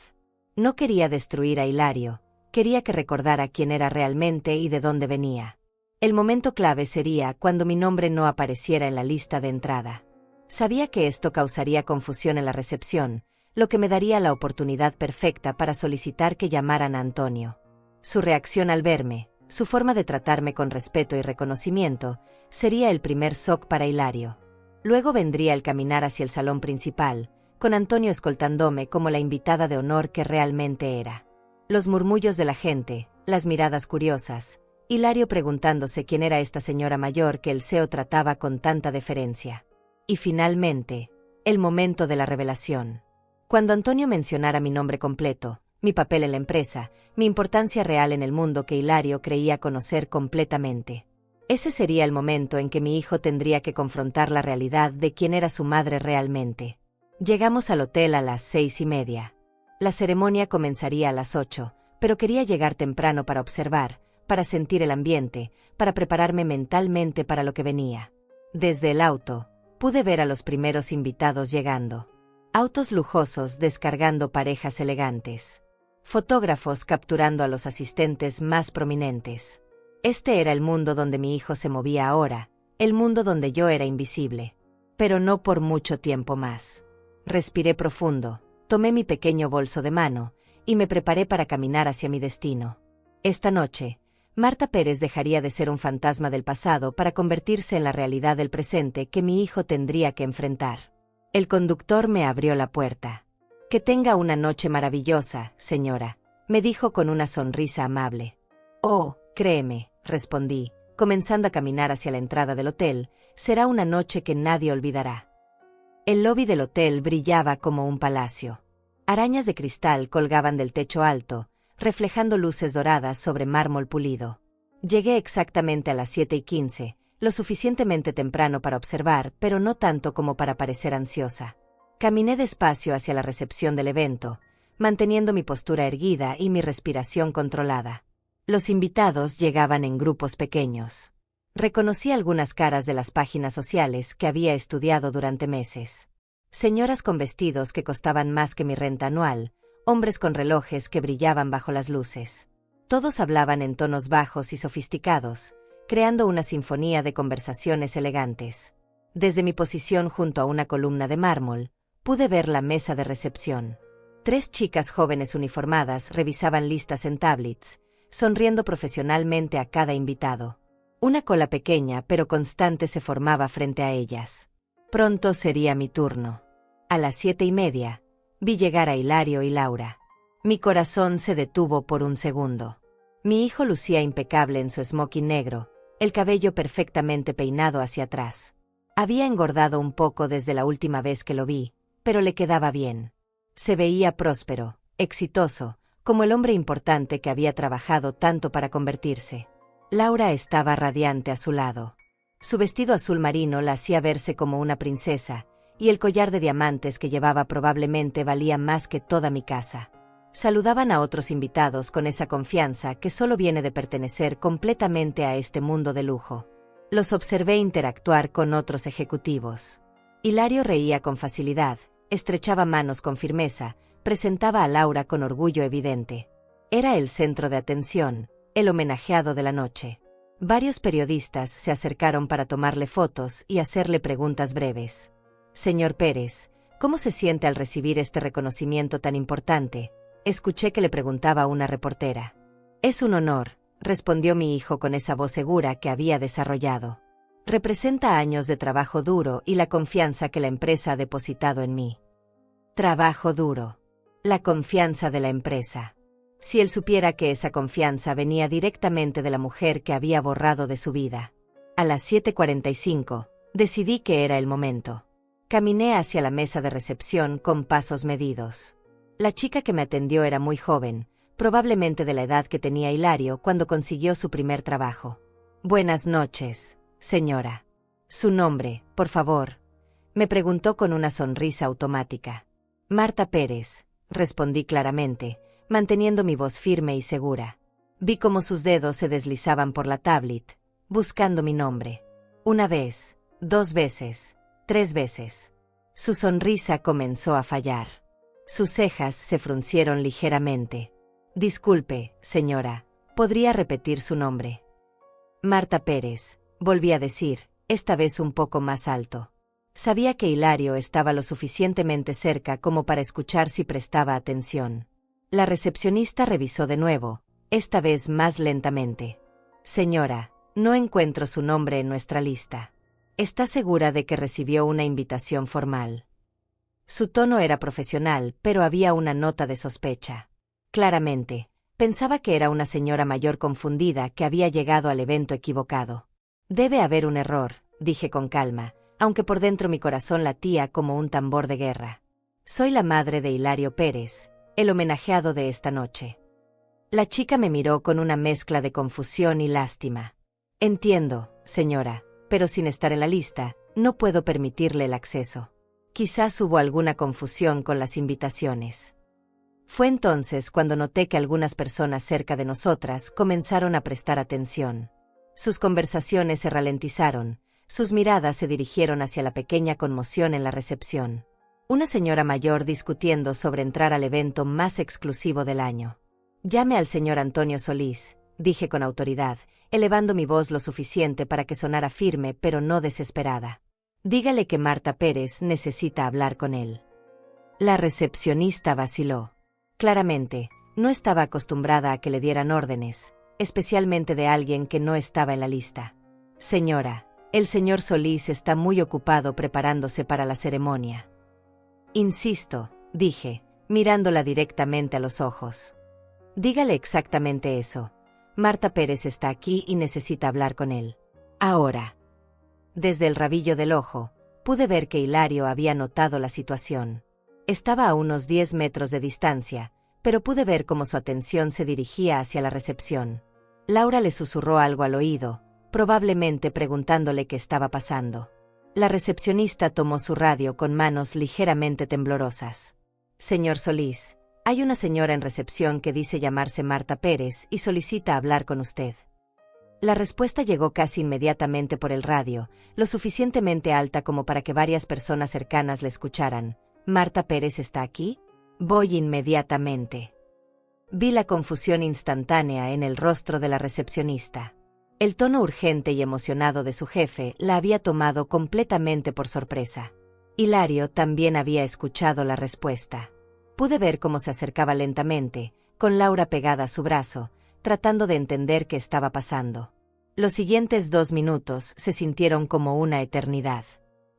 S1: No quería destruir a Hilario, quería que recordara quién era realmente y de dónde venía. El momento clave sería cuando mi nombre no apareciera en la lista de entrada. Sabía que esto causaría confusión en la recepción, lo que me daría la oportunidad perfecta para solicitar que llamaran a Antonio. Su reacción al verme, su forma de tratarme con respeto y reconocimiento, sería el primer shock para Hilario. Luego vendría el caminar hacia el salón principal, con Antonio escoltándome como la invitada de honor que realmente era. Los murmullos de la gente, las miradas curiosas, Hilario preguntándose quién era esta señora mayor que el CEO trataba con tanta deferencia. Y finalmente, el momento de la revelación. Cuando Antonio mencionara mi nombre completo, mi papel en la empresa, mi importancia real en el mundo que Hilario creía conocer completamente. Ese sería el momento en que mi hijo tendría que confrontar la realidad de quién era su madre realmente. Llegamos al hotel a las 6:30. La ceremonia comenzaría a las 8, pero quería llegar temprano para observar, para sentir el ambiente, para prepararme mentalmente para lo que venía. Desde el auto, pude ver a los primeros invitados llegando. Autos lujosos descargando parejas elegantes. Fotógrafos capturando a los asistentes más prominentes. Este era el mundo donde mi hijo se movía ahora, el mundo donde yo era invisible. Pero no por mucho tiempo más. Respiré profundo, tomé mi pequeño bolso de mano, y me preparé para caminar hacia mi destino. Esta noche, Marta Pérez dejaría de ser un fantasma del pasado para convertirse en la realidad del presente que mi hijo tendría que enfrentar. El conductor me abrió la puerta. «Que tenga una noche maravillosa, señora», me dijo con una sonrisa amable. «Oh, créeme», respondí, comenzando a caminar hacia la entrada del hotel, «será una noche que nadie olvidará». El lobby del hotel brillaba como un palacio. Arañas de cristal colgaban del techo alto, reflejando luces doradas sobre mármol pulido. Llegué exactamente a las 7:15, lo suficientemente temprano para observar, pero no tanto como para parecer ansiosa. Caminé despacio hacia la recepción del evento, manteniendo mi postura erguida y mi respiración controlada. Los invitados llegaban en grupos pequeños. Reconocí algunas caras de las páginas sociales que había estudiado durante meses. Señoras con vestidos que costaban más que mi renta anual, hombres con relojes que brillaban bajo las luces. Todos hablaban en tonos bajos y sofisticados, creando una sinfonía de conversaciones elegantes. Desde mi posición junto a una columna de mármol, pude ver la mesa de recepción. 3 chicas jóvenes uniformadas revisaban listas en tablets, sonriendo profesionalmente a cada invitado. Una cola pequeña pero constante se formaba frente a ellas. Pronto sería mi turno. A las 7:30, vi llegar a Hilario y Laura. Mi corazón se detuvo por un segundo. Mi hijo lucía impecable en su smoking negro, el cabello perfectamente peinado hacia atrás. Había engordado un poco desde la última vez que lo vi, pero le quedaba bien. Se veía próspero, exitoso, como el hombre importante que había trabajado tanto para convertirse. Laura estaba radiante a su lado. Su vestido azul marino la hacía verse como una princesa, y el collar de diamantes que llevaba probablemente valía más que toda mi casa. Saludaban a otros invitados con esa confianza que solo viene de pertenecer completamente a este mundo de lujo. Los observé interactuar con otros ejecutivos. Hilario reía con facilidad, estrechaba manos con firmeza, presentaba a Laura con orgullo evidente. Era el centro de atención, el homenajeado de la noche. Varios periodistas se acercaron para tomarle fotos y hacerle preguntas breves. «Señor Pérez, ¿cómo se siente al recibir este reconocimiento tan importante?», escuché que le preguntaba a una reportera. «Es un honor», respondió mi hijo con esa voz segura que había desarrollado. «Representa años de trabajo duro y la confianza que la empresa ha depositado en mí». Trabajo duro. La confianza de la empresa. Si él supiera que esa confianza venía directamente de la mujer que había borrado de su vida. A las 7:45, decidí que era el momento. Caminé hacia la mesa de recepción con pasos medidos. La chica que me atendió era muy joven, probablemente de la edad que tenía Hilario cuando consiguió su primer trabajo. «Buenas noches, señora». «Su nombre, por favor», me preguntó con una sonrisa automática. «Marta Pérez», respondí claramente, manteniendo mi voz firme y segura. Vi cómo sus dedos se deslizaban por la tablet, buscando mi nombre. 1 vez, 2 veces, 3 veces. Su sonrisa comenzó a fallar. Sus cejas se fruncieron ligeramente. «Disculpe, señora, ¿podría repetir su nombre?» «Marta Pérez», volví a decir, esta vez un poco más alto. Sabía que Hilario estaba lo suficientemente cerca como para escuchar si prestaba atención. La recepcionista revisó de nuevo, esta vez más lentamente. «Señora, no encuentro su nombre en nuestra lista. ¿Está segura de que recibió una invitación formal?» Su tono era profesional, pero había una nota de sospecha. Claramente, pensaba que era una señora mayor confundida que había llegado al evento equivocado. «Debe haber un error», dije con calma, aunque por dentro mi corazón latía como un tambor de guerra. «Soy la madre de Hilario Pérez, el homenajeado de esta noche». La chica me miró con una mezcla de confusión y lástima. «Entiendo», señora, pero sin estar en la lista, no puedo permitirle el acceso. Quizás hubo alguna confusión con las invitaciones. Fue entonces cuando noté que algunas personas cerca de nosotras comenzaron a prestar atención. Sus conversaciones se ralentizaron, sus miradas se dirigieron hacia la pequeña conmoción en la recepción. Una señora mayor discutiendo sobre entrar al evento más exclusivo del año. «Llame al señor Antonio Solís», dije con autoridad, elevando mi voz lo suficiente para que sonara firme pero no desesperada. «Dígale que Marta Pérez necesita hablar con él». La recepcionista vaciló. Claramente, no estaba acostumbrada a que le dieran órdenes, especialmente de alguien que no estaba en la lista. «Señora, el señor Solís está muy ocupado preparándose para la ceremonia». «Insisto», dije, mirándola directamente a los ojos. «Dígale exactamente eso. Marta Pérez está aquí y necesita hablar con él. Ahora». Desde el rabillo del ojo, pude ver que Hilario había notado la situación. Estaba a unos 10 metros de distancia, pero pude ver cómo su atención se dirigía hacia la recepción. Laura le susurró algo al oído, probablemente preguntándole qué estaba pasando. La recepcionista tomó su radio con manos ligeramente temblorosas. «Señor Solís, hay una señora en recepción que dice llamarse Marta Pérez y solicita hablar con usted». La respuesta llegó casi inmediatamente por el radio, lo suficientemente alta como para que varias personas cercanas le escucharan. «¿Marta Pérez está aquí? Voy inmediatamente». Vi la confusión instantánea en el rostro de la recepcionista. El tono urgente y emocionado de su jefe la había tomado completamente por sorpresa. Hilario también había escuchado la respuesta. Pude ver cómo se acercaba lentamente, con Laura pegada a su brazo, tratando de entender qué estaba pasando. Los siguientes 2 minutos se sintieron como una eternidad.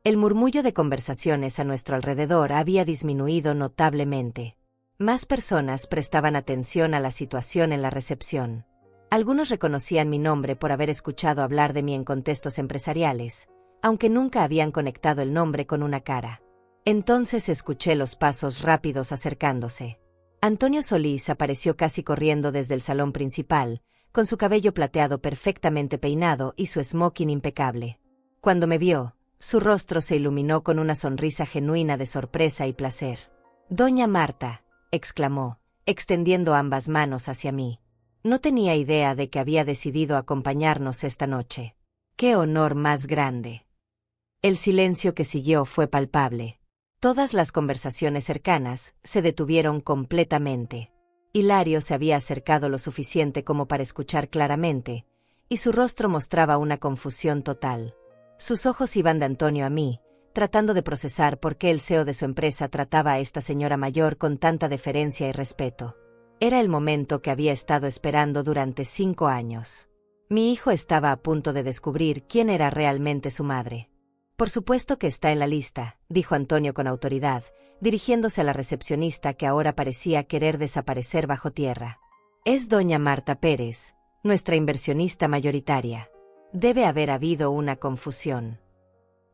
S1: El murmullo de conversaciones a nuestro alrededor había disminuido notablemente. Más personas prestaban atención a la situación en la recepción. Algunos reconocían mi nombre por haber escuchado hablar de mí en contextos empresariales, aunque nunca habían conectado el nombre con una cara. Entonces escuché los pasos rápidos acercándose. Antonio Solís apareció casi corriendo desde el salón principal, con su cabello plateado perfectamente peinado y su smoking impecable. Cuando me vio, su rostro se iluminó con una sonrisa genuina de sorpresa y placer. «Doña Marta», exclamó, extendiendo ambas manos hacia mí. No tenía idea de que había decidido acompañarnos esta noche. ¡Qué honor más grande! El silencio que siguió fue palpable. Todas las conversaciones cercanas se detuvieron completamente. Hilario se había acercado lo suficiente como para escuchar claramente, y su rostro mostraba una confusión total. Sus ojos iban de Antonio a mí, tratando de procesar por qué el CEO de su empresa trataba a esta señora mayor con tanta deferencia y respeto. Era el momento que había estado esperando durante 5 años. Mi hijo estaba a punto de descubrir quién era realmente su madre. «Por supuesto que está en la lista», dijo Antonio con autoridad, dirigiéndose a la recepcionista que ahora parecía querer desaparecer bajo tierra. «Es doña Marta Pérez, nuestra inversionista mayoritaria. Debe haber habido una confusión».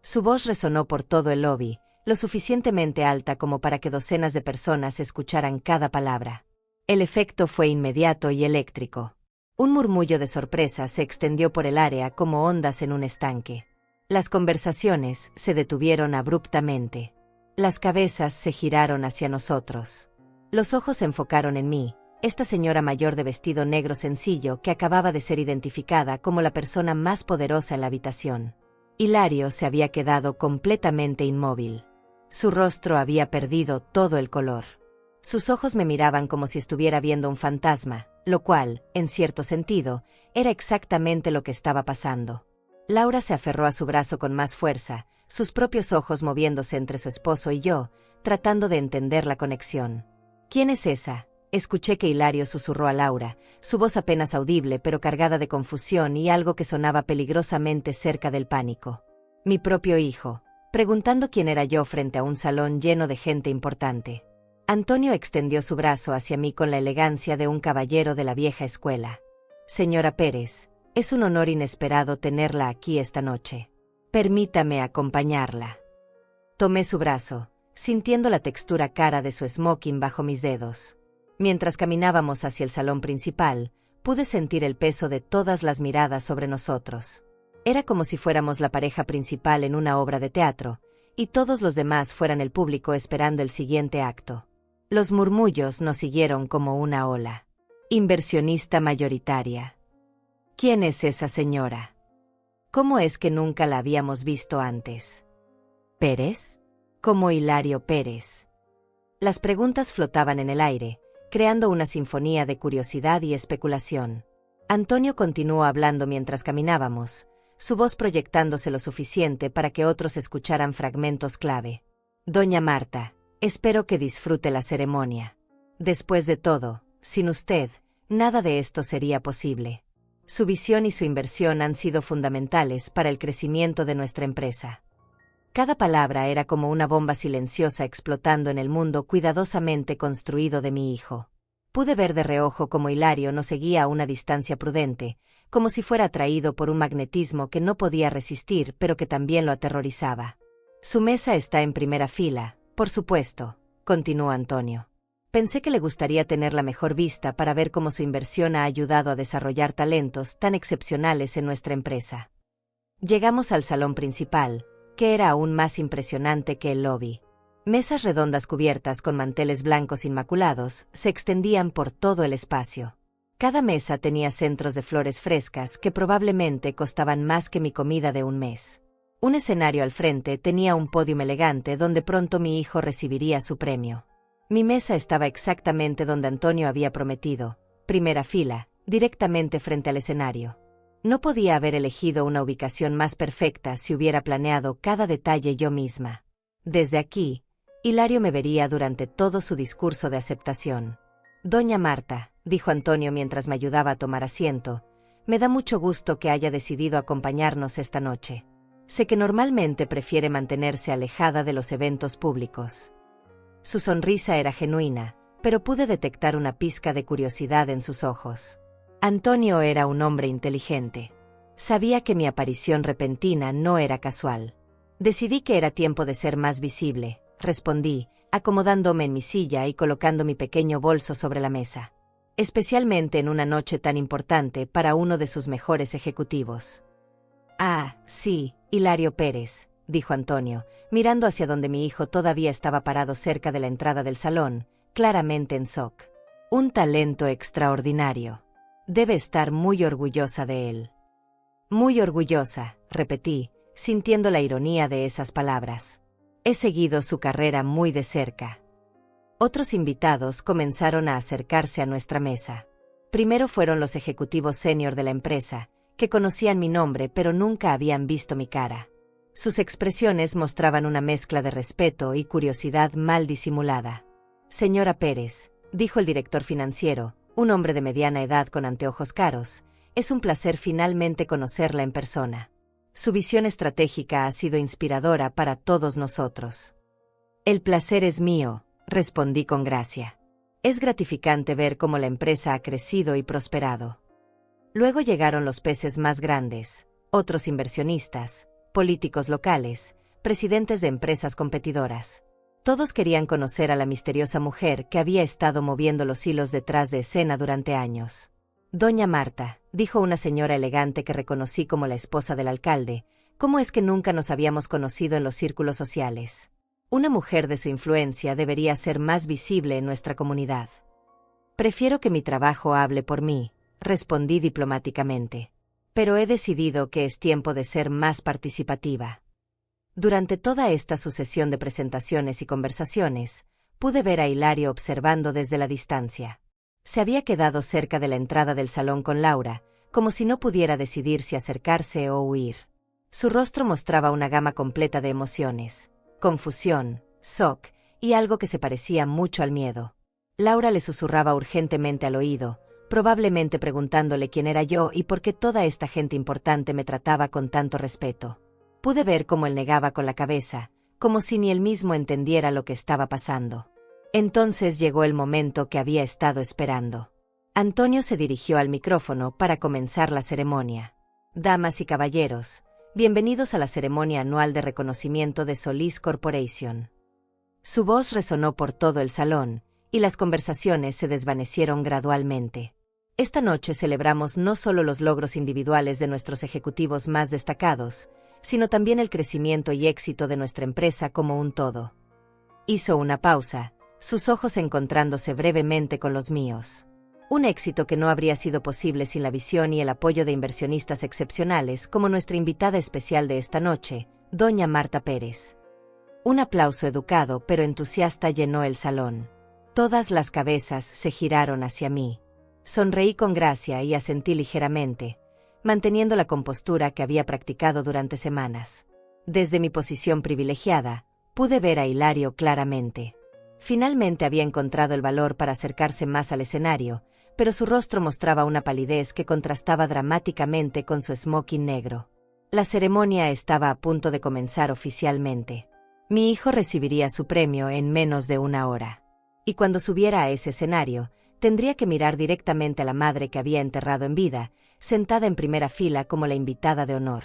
S1: Su voz resonó por todo el lobby, lo suficientemente alta como para que docenas de personas escucharan cada palabra. El efecto fue inmediato y eléctrico. Un murmullo de sorpresa se extendió por el área como ondas en un estanque. Las conversaciones se detuvieron abruptamente. Las cabezas se giraron hacia nosotros. Los ojos se enfocaron en mí, esta señora mayor de vestido negro sencillo que acababa de ser identificada como la persona más poderosa en la habitación. Hilario se había quedado completamente inmóvil. Su rostro había perdido todo el color. Sus ojos me miraban como si estuviera viendo un fantasma, lo cual, en cierto sentido, era exactamente lo que estaba pasando. Laura se aferró a su brazo con más fuerza, sus propios ojos moviéndose entre su esposo y yo, tratando de entender la conexión. «¿Quién es esa?», escuché que Hilario susurró a Laura, su voz apenas audible pero cargada de confusión y algo que sonaba peligrosamente cerca del pánico. «Mi propio hijo», preguntando quién era yo frente a un salón lleno de gente importante. Antonio extendió su brazo hacia mí con la elegancia de un caballero de la vieja escuela. «Señora Pérez, es un honor inesperado tenerla aquí esta noche. Permítame acompañarla». Tomé su brazo, sintiendo la textura cara de su smoking bajo mis dedos. Mientras caminábamos hacia el salón principal, pude sentir el peso de todas las miradas sobre nosotros. Era como si fuéramos la pareja principal en una obra de teatro, y todos los demás fueran el público esperando el siguiente acto. Los murmullos nos siguieron como una ola. Inversionista mayoritaria. ¿Quién es esa señora? ¿Cómo es que nunca la habíamos visto antes? ¿Pérez? ¿Como Hilario Pérez? Las preguntas flotaban en el aire, creando una sinfonía de curiosidad y especulación. Antonio continuó hablando mientras caminábamos, su voz proyectándose lo suficiente para que otros escucharan fragmentos clave. Doña Marta, espero que disfrute la ceremonia. Después de todo, sin usted, nada de esto sería posible. Su visión y su inversión han sido fundamentales para el crecimiento de nuestra empresa. Cada palabra era como una bomba silenciosa explotando en el mundo cuidadosamente construido de mi hijo. Pude ver de reojo cómo Hilario nos seguía a una distancia prudente, como si fuera atraído por un magnetismo que no podía resistir pero que también lo aterrorizaba. Su mesa está en primera fila, por supuesto, continuó Antonio. Pensé que le gustaría tener la mejor vista para ver cómo su inversión ha ayudado a desarrollar talentos tan excepcionales en nuestra empresa. Llegamos al salón principal, que era aún más impresionante que el lobby. Mesas redondas cubiertas con manteles blancos inmaculados se extendían por todo el espacio. Cada mesa tenía centros de flores frescas que probablemente costaban más que mi comida de un mes. Un escenario al frente tenía un pódium elegante donde pronto mi hijo recibiría su premio. Mi mesa estaba exactamente donde Antonio había prometido, primera fila, directamente frente al escenario. No podía haber elegido una ubicación más perfecta si hubiera planeado cada detalle yo misma. Desde aquí, Hilario me vería durante todo su discurso de aceptación. Doña Marta, dijo Antonio mientras me ayudaba a tomar asiento, me da mucho gusto que haya decidido acompañarnos esta noche. Sé que normalmente prefiere mantenerse alejada de los eventos públicos. Su sonrisa era genuina, pero pude detectar una pizca de curiosidad en sus ojos. Antonio era un hombre inteligente. Sabía que mi aparición repentina no era casual. Decidí que era tiempo de ser más visible, respondí, acomodándome en mi silla y colocando mi pequeño bolso sobre la mesa. Especialmente en una noche tan importante para uno de sus mejores ejecutivos. Ah, sí, Hilario Pérez, dijo Antonio, mirando hacia donde mi hijo todavía estaba parado cerca de la entrada del salón, claramente en shock. Un talento extraordinario. Debe estar muy orgullosa de él. Muy orgullosa, repetí, sintiendo la ironía de esas palabras. He seguido su carrera muy de cerca. Otros invitados comenzaron a acercarse a nuestra mesa. Primero fueron los ejecutivos senior de la empresa, que conocían mi nombre pero nunca habían visto mi cara. Sus expresiones mostraban una mezcla de respeto y curiosidad mal disimulada. Señora Pérez, dijo el director financiero, un hombre de mediana edad con anteojos caros, es un placer finalmente conocerla en persona. Su visión estratégica ha sido inspiradora para todos nosotros. El placer es mío, respondí con gracia. Es gratificante ver cómo la empresa ha crecido y prosperado. Luego llegaron los peces más grandes, otros inversionistas, políticos locales, presidentes de empresas competidoras. Todos querían conocer a la misteriosa mujer que había estado moviendo los hilos detrás de escena durante años. Doña Marta, dijo una señora elegante que reconocí como la esposa del alcalde, ¿cómo es que nunca nos habíamos conocido en los círculos sociales? Una mujer de su influencia debería ser más visible en nuestra comunidad. Prefiero que mi trabajo hable por mí, respondí diplomáticamente. Pero he decidido que es tiempo de ser más participativa. Durante toda esta sucesión de presentaciones y conversaciones, pude ver a Hilario observando desde la distancia. Se había quedado cerca de la entrada del salón con Laura, como si no pudiera decidir si acercarse o huir. Su rostro mostraba una gama completa de emociones, confusión, shock y algo que se parecía mucho al miedo. Laura le susurraba urgentemente al oído, probablemente preguntándole quién era yo y por qué toda esta gente importante me trataba con tanto respeto. Pude ver cómo él negaba con la cabeza, como si ni él mismo entendiera lo que estaba pasando. Entonces llegó el momento que había estado esperando. Antonio se dirigió al micrófono para comenzar la ceremonia. Damas y caballeros, bienvenidos a la ceremonia anual de reconocimiento de Solis Corporation. Su voz resonó por todo el salón, y las conversaciones se desvanecieron gradualmente. Esta noche celebramos no solo los logros individuales de nuestros ejecutivos más destacados, sino también el crecimiento y éxito de nuestra empresa como un todo. Hizo una pausa, sus ojos encontrándose brevemente con los míos. Un éxito que no habría sido posible sin la visión y el apoyo de inversionistas excepcionales como nuestra invitada especial de esta noche, doña Marta Pérez. Un aplauso educado pero entusiasta llenó el salón. Todas las cabezas se giraron hacia mí. Sonreí con gracia y asentí ligeramente, manteniendo la compostura que había practicado durante semanas. Desde mi posición privilegiada, pude ver a Hilario claramente. Finalmente había encontrado el valor para acercarse más al escenario, pero su rostro mostraba una palidez que contrastaba dramáticamente con su smoking negro. La ceremonia estaba a punto de comenzar oficialmente. Mi hijo recibiría su premio en menos de una hora. Y cuando subiera a ese escenario, tendría que mirar directamente a la madre que había enterrado en vida, sentada en primera fila como la invitada de honor.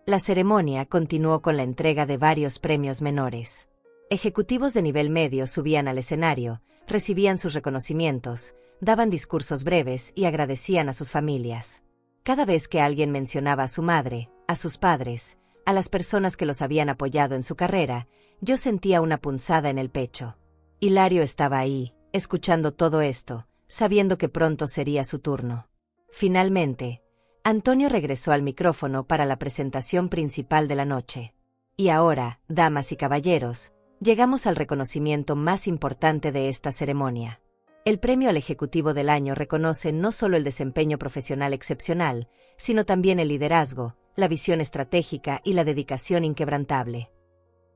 S1: La ceremonia continuó con la entrega de varios premios menores. Ejecutivos de nivel medio subían al escenario, recibían sus reconocimientos, daban discursos breves y agradecían a sus familias. Cada vez que alguien mencionaba a su madre, a sus padres, a las personas que los habían apoyado en su carrera, yo sentía una punzada en el pecho. Hilario estaba ahí, escuchando todo esto, sabiendo que pronto sería su turno. Finalmente, Antonio regresó al micrófono para la presentación principal de la noche. Y ahora, damas y caballeros, llegamos al reconocimiento más importante de esta ceremonia. El premio al Ejecutivo del Año reconoce no solo el desempeño profesional excepcional, sino también el liderazgo, la visión estratégica y la dedicación inquebrantable.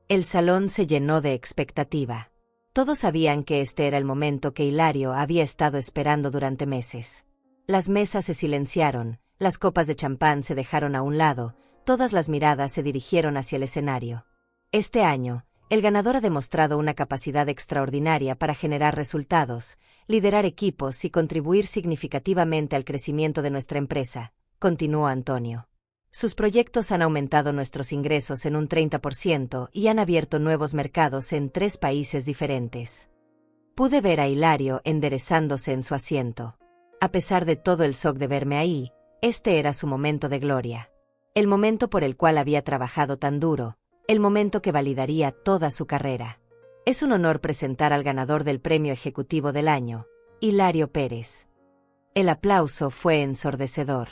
S1: El salón se llenó de expectativa. Todos sabían que este era el momento que Hilario había estado esperando durante meses. Las mesas se silenciaron, las copas de champán se dejaron a un lado, todas las miradas se dirigieron hacia el escenario. Este año, el ganador ha demostrado una capacidad extraordinaria para generar resultados, liderar equipos y contribuir significativamente al crecimiento de nuestra empresa, continuó Antonio. Sus proyectos han aumentado nuestros ingresos en un 30% y han abierto nuevos mercados en 3 países diferentes. Pude ver a Hilario enderezándose en su asiento. A pesar de todo el shock de verme ahí, este era su momento de gloria. El momento por el cual había trabajado tan duro, el momento que validaría toda su carrera. Es un honor presentar al ganador del Premio Ejecutivo del Año, Hilario Pérez. El aplauso fue ensordecedor.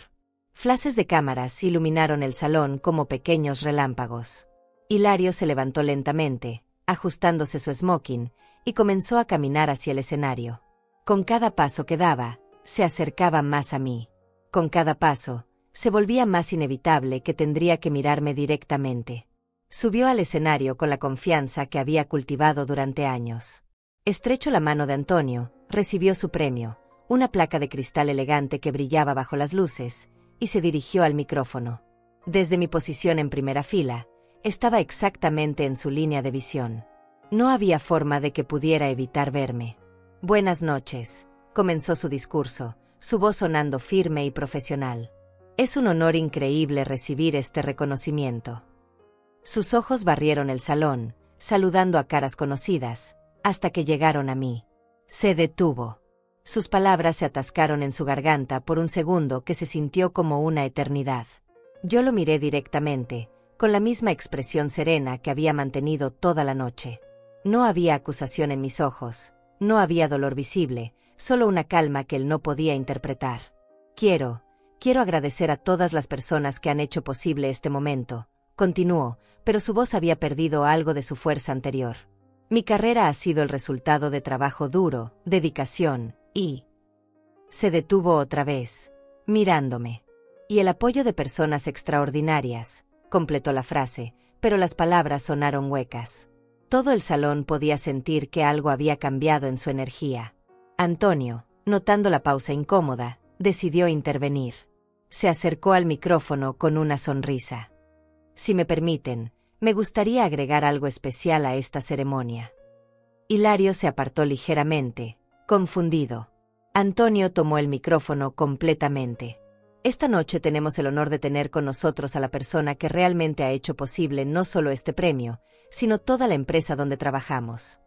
S1: Flashes de cámaras iluminaron el salón como pequeños relámpagos. Hilario se levantó lentamente, ajustándose su smoking, y comenzó a caminar hacia el escenario. Con cada paso que daba, se acercaba más a mí. Con cada paso, se volvía más inevitable que tendría que mirarme directamente. Subió al escenario con la confianza que había cultivado durante años. Estrechó la mano de Antonio, recibió su premio, una placa de cristal elegante que brillaba bajo las luces, y se dirigió al micrófono. Desde mi posición en primera fila, estaba exactamente en su línea de visión. No había forma de que pudiera evitar verme. Buenas noches, comenzó su discurso, su voz sonando firme y profesional. Es un honor increíble recibir este reconocimiento. Sus ojos barrieron el salón, saludando a caras conocidas, hasta que llegaron a mí. Se detuvo. Sus palabras se atascaron en su garganta por un segundo que se sintió como una eternidad. Yo lo miré directamente, con la misma expresión serena que había mantenido toda la noche. No había acusación en mis ojos, no había dolor visible, solo una calma que él no podía interpretar. Quiero agradecer a todas las personas que han hecho posible este momento, continuó, pero su voz había perdido algo de su fuerza anterior. Mi carrera ha sido el resultado de trabajo duro, dedicación, y... Se detuvo otra vez, mirándome. Y el apoyo de personas extraordinarias, completó la frase, pero las palabras sonaron huecas. Todo el salón podía sentir que algo había cambiado en su energía. Antonio, notando la pausa incómoda, decidió intervenir. Se acercó al micrófono con una sonrisa. Si me permiten, me gustaría agregar algo especial a esta ceremonia. Hilario se apartó ligeramente, confundido. Antonio tomó el micrófono completamente. Esta noche tenemos el honor de tener con nosotros a la persona que realmente ha hecho posible no solo este premio, sino toda la empresa donde trabajamos.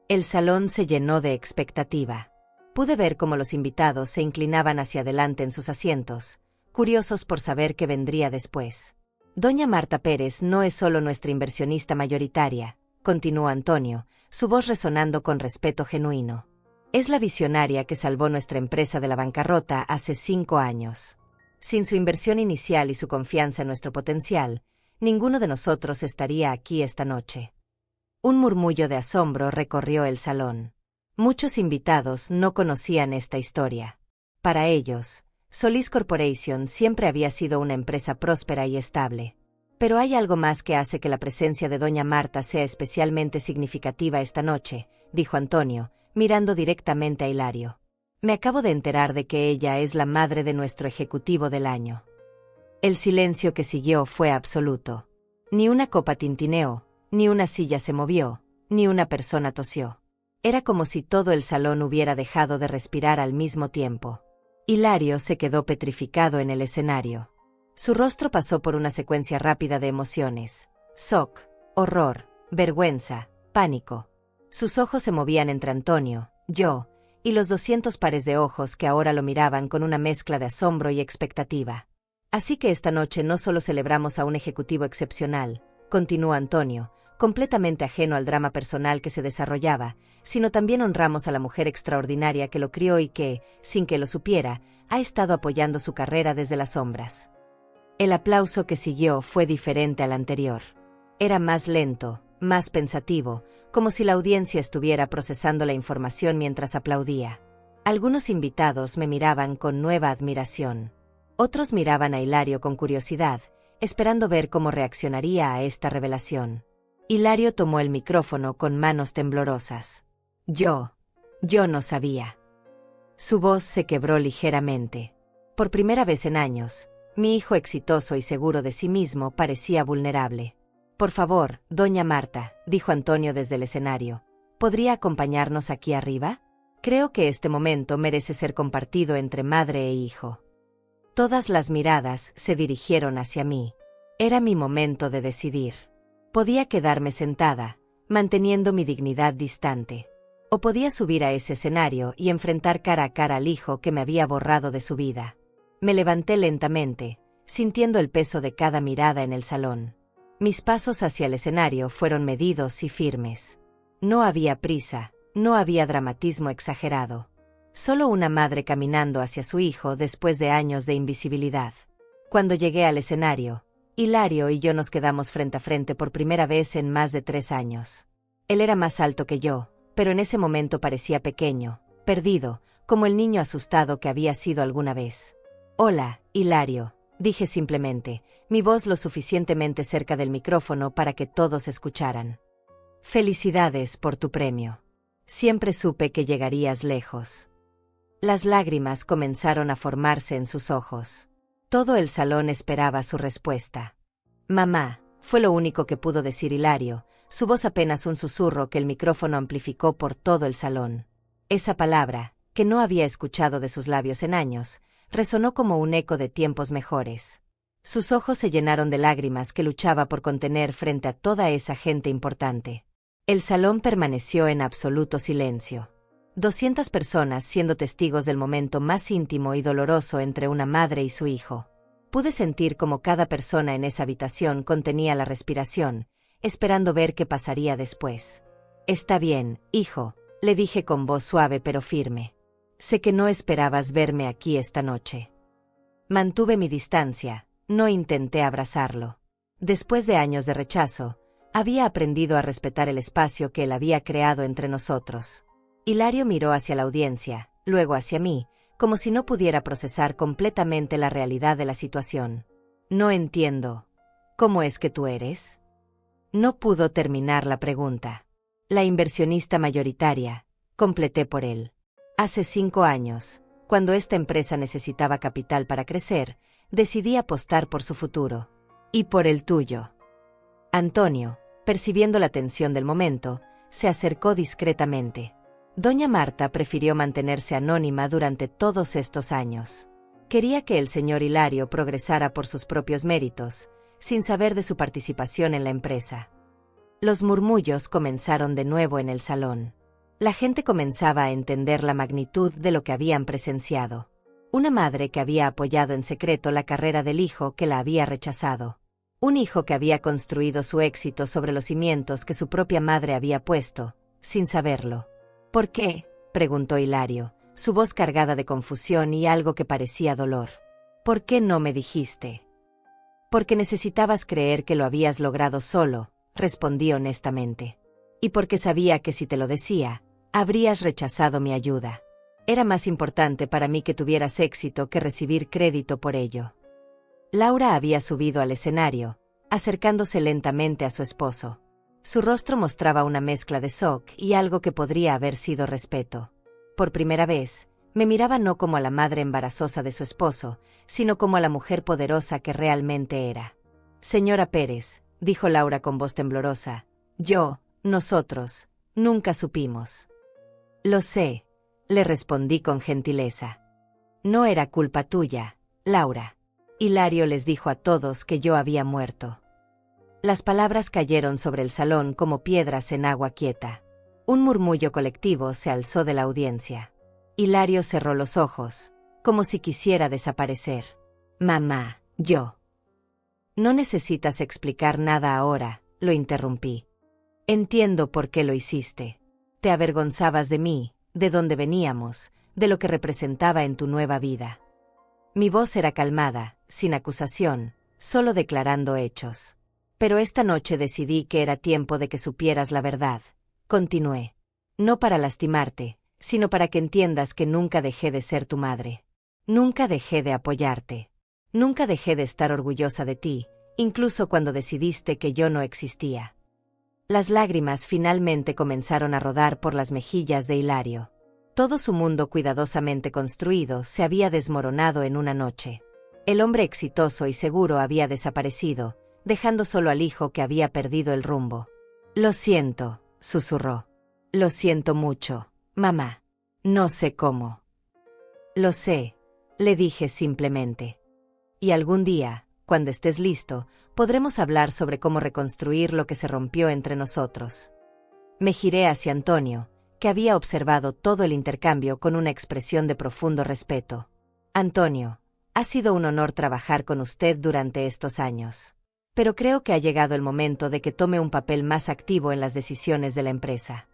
S1: El salón se llenó de expectativa. Pude ver cómo los invitados se inclinaban hacia adelante en sus asientos, curiosos por saber qué vendría después. Doña Marta Pérez no es solo nuestra inversionista mayoritaria, continuó Antonio, su voz resonando con respeto genuino. Es la visionaria que salvó nuestra empresa de la bancarrota hace 5 años. Sin su inversión inicial y su confianza en nuestro potencial, ninguno de nosotros estaría aquí esta noche. Un murmullo de asombro recorrió el salón. Muchos invitados no conocían esta historia. Para ellos, Solís Corporation siempre había sido una empresa próspera y estable. Pero hay algo más que hace que la presencia de doña Marta sea especialmente significativa esta noche, dijo Antonio, mirando directamente a Hilario. Me acabo de enterar de que ella es la madre de nuestro ejecutivo del año. El silencio que siguió fue absoluto. Ni una copa tintineó, ni una silla se movió, ni una persona tosió. Era como si todo el salón hubiera dejado de respirar al mismo tiempo. Hilario se quedó petrificado en el escenario. Su rostro pasó por una secuencia rápida de emociones: shock, horror, vergüenza, pánico. Sus ojos se movían entre Antonio, yo, y los 200 pares de ojos que ahora lo miraban con una mezcla de asombro y expectativa. Así que esta noche no solo celebramos a un ejecutivo excepcional, continuó Antonio, completamente ajeno al drama personal que se desarrollaba, sino también honramos a la mujer extraordinaria que lo crió y que, sin que lo supiera, ha estado apoyando su carrera desde las sombras. El aplauso que siguió fue diferente al anterior. Era más lento, más pensativo, como si la audiencia estuviera procesando la información mientras aplaudía. Algunos invitados me miraban con nueva admiración. Otros miraban a Hilario con curiosidad, esperando ver cómo reaccionaría a esta revelación. Hilario tomó el micrófono con manos temblorosas. Yo no sabía. Su voz se quebró ligeramente. Por primera vez en años, mi hijo exitoso y seguro de sí mismo parecía vulnerable. Por favor, doña Marta, dijo Antonio desde el escenario, ¿podría acompañarnos aquí arriba? Creo que este momento merece ser compartido entre madre e hijo. Todas las miradas se dirigieron hacia mí. Era mi momento de decidir. Podía quedarme sentada, manteniendo mi dignidad distante. O podía subir a ese escenario y enfrentar cara a cara al hijo que me había borrado de su vida. Me levanté lentamente, sintiendo el peso de cada mirada en el salón. Mis pasos hacia el escenario fueron medidos y firmes. No había prisa, no había dramatismo exagerado. Solo una madre caminando hacia su hijo después de años de invisibilidad. Cuando llegué al escenario, Hilario y yo nos quedamos frente a frente por primera vez en más de 3 años. Él era más alto que yo, pero en ese momento parecía pequeño, perdido, como el niño asustado que había sido alguna vez. Hola, Hilario, dije simplemente, mi voz lo suficientemente cerca del micrófono para que todos escucharan. Felicidades por tu premio. Siempre supe que llegarías lejos. Las lágrimas comenzaron a formarse en sus ojos. Todo el salón esperaba su respuesta. Mamá, fue lo único que pudo decir Hilario, su voz apenas un susurro que el micrófono amplificó por todo el salón. Esa palabra, que no había escuchado de sus labios en años, resonó como un eco de tiempos mejores. Sus ojos se llenaron de lágrimas que luchaba por contener frente a toda esa gente importante. El salón permaneció en absoluto silencio. 200 personas siendo testigos del momento más íntimo y doloroso entre una madre y su hijo. Pude sentir cómo cada persona en esa habitación contenía la respiración, esperando ver qué pasaría después. Está bien, hijo, le dije con voz suave pero firme. Sé que no esperabas verme aquí esta noche. Mantuve mi distancia, no intenté abrazarlo. Después de años de rechazo, había aprendido a respetar el espacio que él había creado entre nosotros. Hilario miró hacia la audiencia, luego hacia mí, como si no pudiera procesar completamente la realidad de la situación. No entiendo. ¿Cómo es que tú eres? No pudo terminar la pregunta. La inversionista mayoritaria, completé por él. Hace 5 años, cuando esta empresa necesitaba capital para crecer, decidí apostar por su futuro. Y por el tuyo. Antonio, percibiendo la tensión del momento, se acercó discretamente. Doña Marta prefirió mantenerse anónima durante todos estos años. Quería que el señor Hilario progresara por sus propios méritos, sin saber de su participación en la empresa. Los murmullos comenzaron de nuevo en el salón. La gente comenzaba a entender la magnitud de lo que habían presenciado. Una madre que había apoyado en secreto la carrera del hijo que la había rechazado. Un hijo que había construido su éxito sobre los cimientos que su propia madre había puesto, sin saberlo. ¿Por qué?, preguntó Hilario, su voz cargada de confusión y algo que parecía dolor. ¿Por qué no me dijiste? Porque necesitabas creer que lo habías logrado solo, respondí honestamente. Y porque sabía que si te lo decía, habrías rechazado mi ayuda. Era más importante para mí que tuvieras éxito que recibir crédito por ello. Laura había subido al escenario, acercándose lentamente a su esposo. Su rostro mostraba una mezcla de shock y algo que podría haber sido respeto. Por primera vez, me miraba no como a la madre embarazosa de su esposo, sino como a la mujer poderosa que realmente era. Señora Pérez, dijo Laura con voz temblorosa, nosotros, nunca supimos. Lo sé, le respondí con gentileza. No era culpa tuya, Laura. Hilario les dijo a todos que yo había muerto. Las palabras cayeron sobre el salón como piedras en agua quieta. Un murmullo colectivo se alzó de la audiencia. Hilario cerró los ojos, como si quisiera desaparecer. Mamá, yo. No necesitas explicar nada ahora, lo interrumpí. Entiendo por qué lo hiciste. Te avergonzabas de mí, de dónde veníamos, de lo que representaba en tu nueva vida. Mi voz era calmada, sin acusación, solo declarando hechos. Pero esta noche decidí que era tiempo de que supieras la verdad. Continué. No para lastimarte, sino para que entiendas que nunca dejé de ser tu madre. Nunca dejé de apoyarte. Nunca dejé de estar orgullosa de ti, incluso cuando decidiste que yo no existía. Las lágrimas finalmente comenzaron a rodar por las mejillas de Hilario. Todo su mundo cuidadosamente construido se había desmoronado en una noche. El hombre exitoso y seguro había desaparecido, dejando solo al hijo que había perdido el rumbo. Lo siento, susurró. Lo siento mucho, mamá. No sé cómo. Lo sé, le dije simplemente. Y algún día, cuando estés listo, podremos hablar sobre cómo reconstruir lo que se rompió entre nosotros. Me giré hacia Antonio, que había observado todo el intercambio con una expresión de profundo respeto. Antonio, ha sido un honor trabajar con usted durante estos años. Pero creo que ha llegado el momento de que tome un papel más activo en las decisiones de la empresa.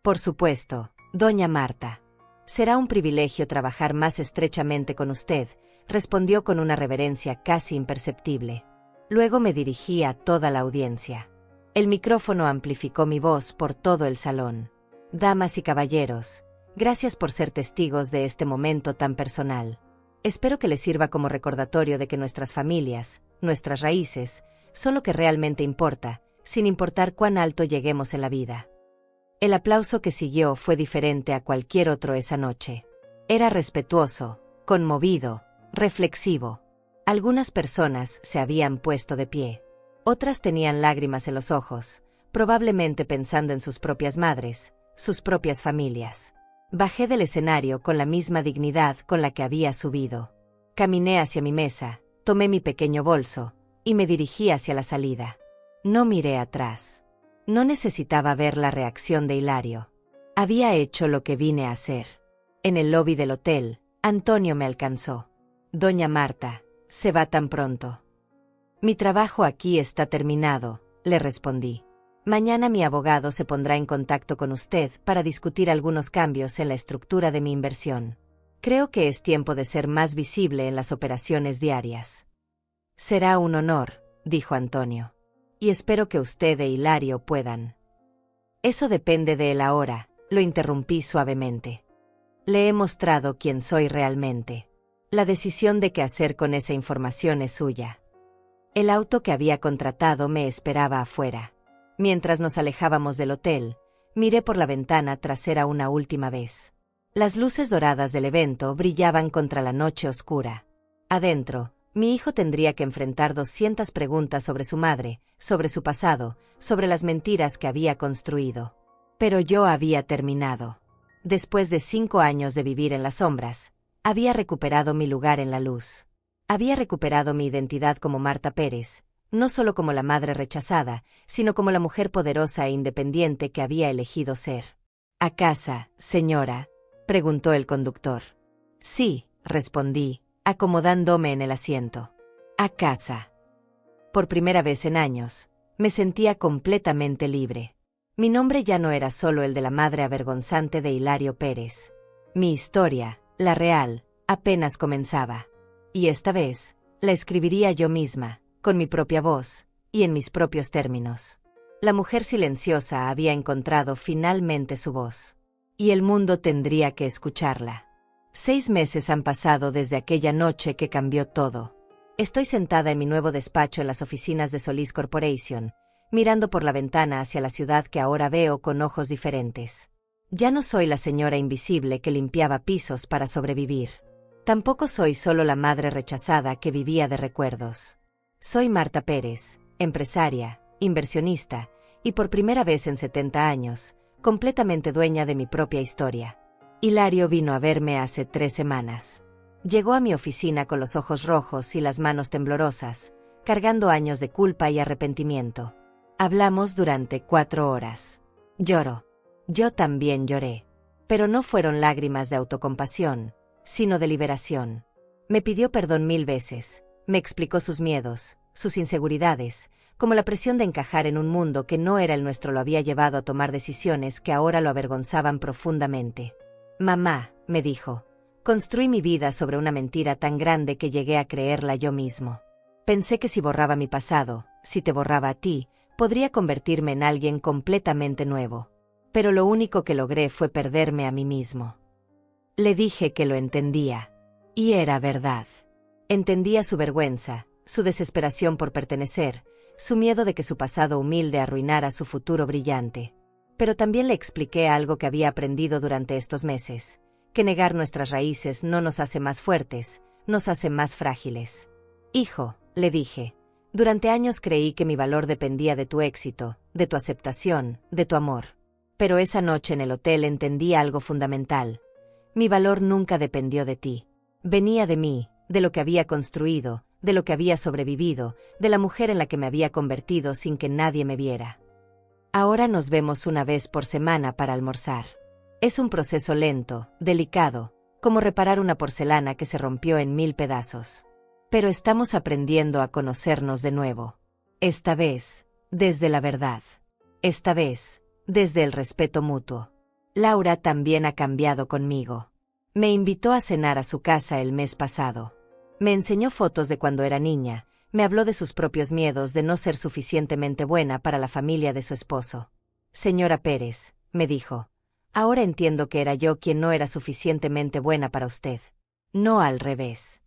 S1: Por supuesto, doña Marta. Será un privilegio trabajar más estrechamente con usted, respondió con una reverencia casi imperceptible. Luego me dirigí a toda la audiencia. El micrófono amplificó mi voz por todo el salón. Damas y caballeros, gracias por ser testigos de este momento tan personal. Espero que les sirva como recordatorio de que nuestras familias, nuestras raíces, son lo que realmente importa, sin importar cuán alto lleguemos en la vida. El aplauso que siguió fue diferente a cualquier otro esa noche. Era respetuoso, conmovido, reflexivo. Algunas personas se habían puesto de pie. Otras tenían lágrimas en los ojos, probablemente pensando en sus propias madres, sus propias familias. Bajé del escenario con la misma dignidad con la que había subido. Caminé hacia mi mesa, tomé mi pequeño bolso, y me dirigí hacia la salida. No miré atrás. No necesitaba ver la reacción de Hilario. Había hecho lo que vine a hacer. En el lobby del hotel, Antonio me alcanzó. Doña Marta, ¿se va tan pronto? Mi trabajo aquí está terminado, le respondí. Mañana mi abogado se pondrá en contacto con usted para discutir algunos cambios en la estructura de mi inversión. Creo que es tiempo de ser más visible en las operaciones diarias. Será un honor, dijo Antonio. Y espero que usted e Hilario puedan. Eso depende de él ahora, lo interrumpí suavemente. Le he mostrado quién soy realmente. La decisión de qué hacer con esa información es suya. El auto que había contratado me esperaba afuera. Mientras nos alejábamos del hotel, miré por la ventana trasera una última vez. Las luces doradas del evento brillaban contra la noche oscura. Adentro, mi hijo tendría que enfrentar 200 preguntas sobre su madre, sobre su pasado, sobre las mentiras que había construido. Pero yo había terminado. Después de 5 años de vivir en las sombras, había recuperado mi lugar en la luz. Había recuperado mi identidad como Marta Pérez, no solo como la madre rechazada, sino como la mujer poderosa e independiente que había elegido ser. ¿A casa, señora?, preguntó el conductor. Sí, respondí, acomodándome en el asiento. A casa. Por primera vez en años, me sentía completamente libre. Mi nombre ya no era solo el de la madre avergonzante de Hilario Pérez. Mi historia, la real, apenas comenzaba. Y esta vez, la escribiría yo misma, con mi propia voz, y en mis propios términos. La mujer silenciosa había encontrado finalmente su voz. Y el mundo tendría que escucharla. 6 meses han pasado desde aquella noche que cambió todo. Estoy sentada en mi nuevo despacho en las oficinas de Solís Corporation, mirando por la ventana hacia la ciudad que ahora veo con ojos diferentes. Ya no soy la señora invisible que limpiaba pisos para sobrevivir. Tampoco soy solo la madre rechazada que vivía de recuerdos. Soy Marta Pérez, empresaria, inversionista, y por primera vez en 70 años, completamente dueña de mi propia historia. Hilario vino a verme hace 3 semanas. Llegó a mi oficina con los ojos rojos y las manos temblorosas, cargando años de culpa y arrepentimiento. Hablamos durante 4 horas. Lloró. Yo también lloré. Pero no fueron lágrimas de autocompasión, sino de liberación. Me pidió perdón 1000 veces, me explicó sus miedos, sus inseguridades, como la presión de encajar en un mundo que no era el nuestro lo había llevado a tomar decisiones que ahora lo avergonzaban profundamente. Mamá, me dijo, construí mi vida sobre una mentira tan grande que llegué a creerla yo mismo. Pensé que si borraba mi pasado, si te borraba a ti, podría convertirme en alguien completamente nuevo. Pero lo único que logré fue perderme a mí mismo. Le dije que lo entendía. Y era verdad. Entendía su vergüenza, su desesperación por pertenecer, su miedo de que su pasado humilde arruinara su futuro brillante. Pero también le expliqué algo que había aprendido durante estos meses, que negar nuestras raíces no nos hace más fuertes, nos hace más frágiles. Hijo, le dije, durante años creí que mi valor dependía de tu éxito, de tu aceptación, de tu amor. Pero esa noche en el hotel entendí algo fundamental. Mi valor nunca dependió de ti. Venía de mí, de lo que había construido, de lo que había sobrevivido, de la mujer en la que me había convertido sin que nadie me viera. Ahora nos vemos una vez por semana para almorzar. Es un proceso lento, delicado, como reparar una porcelana que se rompió en 1000 pedazos. Pero estamos aprendiendo a conocernos de nuevo. Esta vez, desde la verdad. Esta vez, desde el respeto mutuo. Laura también ha cambiado conmigo. Me invitó a cenar a su casa el mes pasado. Me enseñó fotos de cuando era niña, me habló de sus propios miedos de no ser suficientemente buena para la familia de su esposo. Señora Pérez, me dijo, ahora entiendo que era yo quien no era suficientemente buena para usted. No al revés.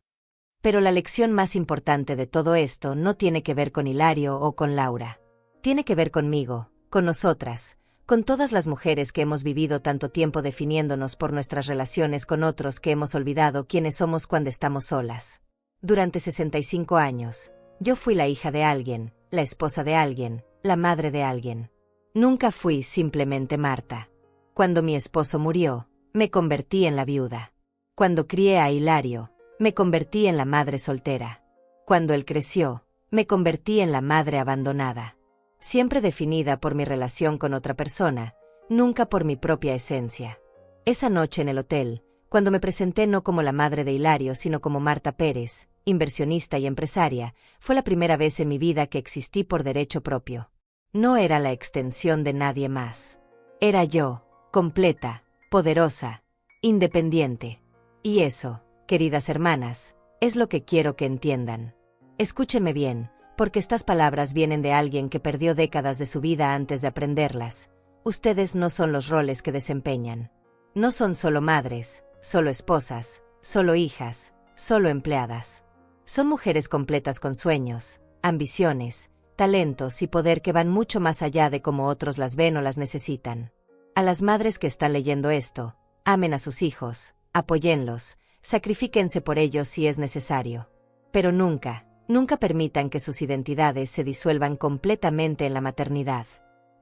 S1: Pero la lección más importante de todo esto no tiene que ver con Hilario o con Laura. Tiene que ver conmigo, con nosotras, con todas las mujeres que hemos vivido tanto tiempo definiéndonos por nuestras relaciones con otros que hemos olvidado quiénes somos cuando estamos solas. Durante 65 años, yo fui la hija de alguien, la esposa de alguien, la madre de alguien. Nunca fui simplemente Marta. Cuando mi esposo murió, me convertí en la viuda. Cuando crié a Hilario, me convertí en la madre soltera. Cuando él creció, me convertí en la madre abandonada. Siempre definida por mi relación con otra persona, nunca por mi propia esencia. Esa noche en el hotel, cuando me presenté no como la madre de Hilario sino como Marta Pérez, inversionista y empresaria, fue la primera vez en mi vida que existí por derecho propio. No era la extensión de nadie más. Era yo, completa, poderosa, independiente. Y eso, queridas hermanas, es lo que quiero que entiendan. Escúchenme bien, porque estas palabras vienen de alguien que perdió décadas de su vida antes de aprenderlas. Ustedes no son los roles que desempeñan. No son solo madres, solo esposas, solo hijas, solo empleadas. Son mujeres completas con sueños, ambiciones, talentos y poder que van mucho más allá de cómo otros las ven o las necesitan. A las madres que están leyendo esto, amen a sus hijos, apóyenlos, sacrifíquense por ellos si es necesario. Pero nunca, nunca permitan que sus identidades se disuelvan completamente en la maternidad.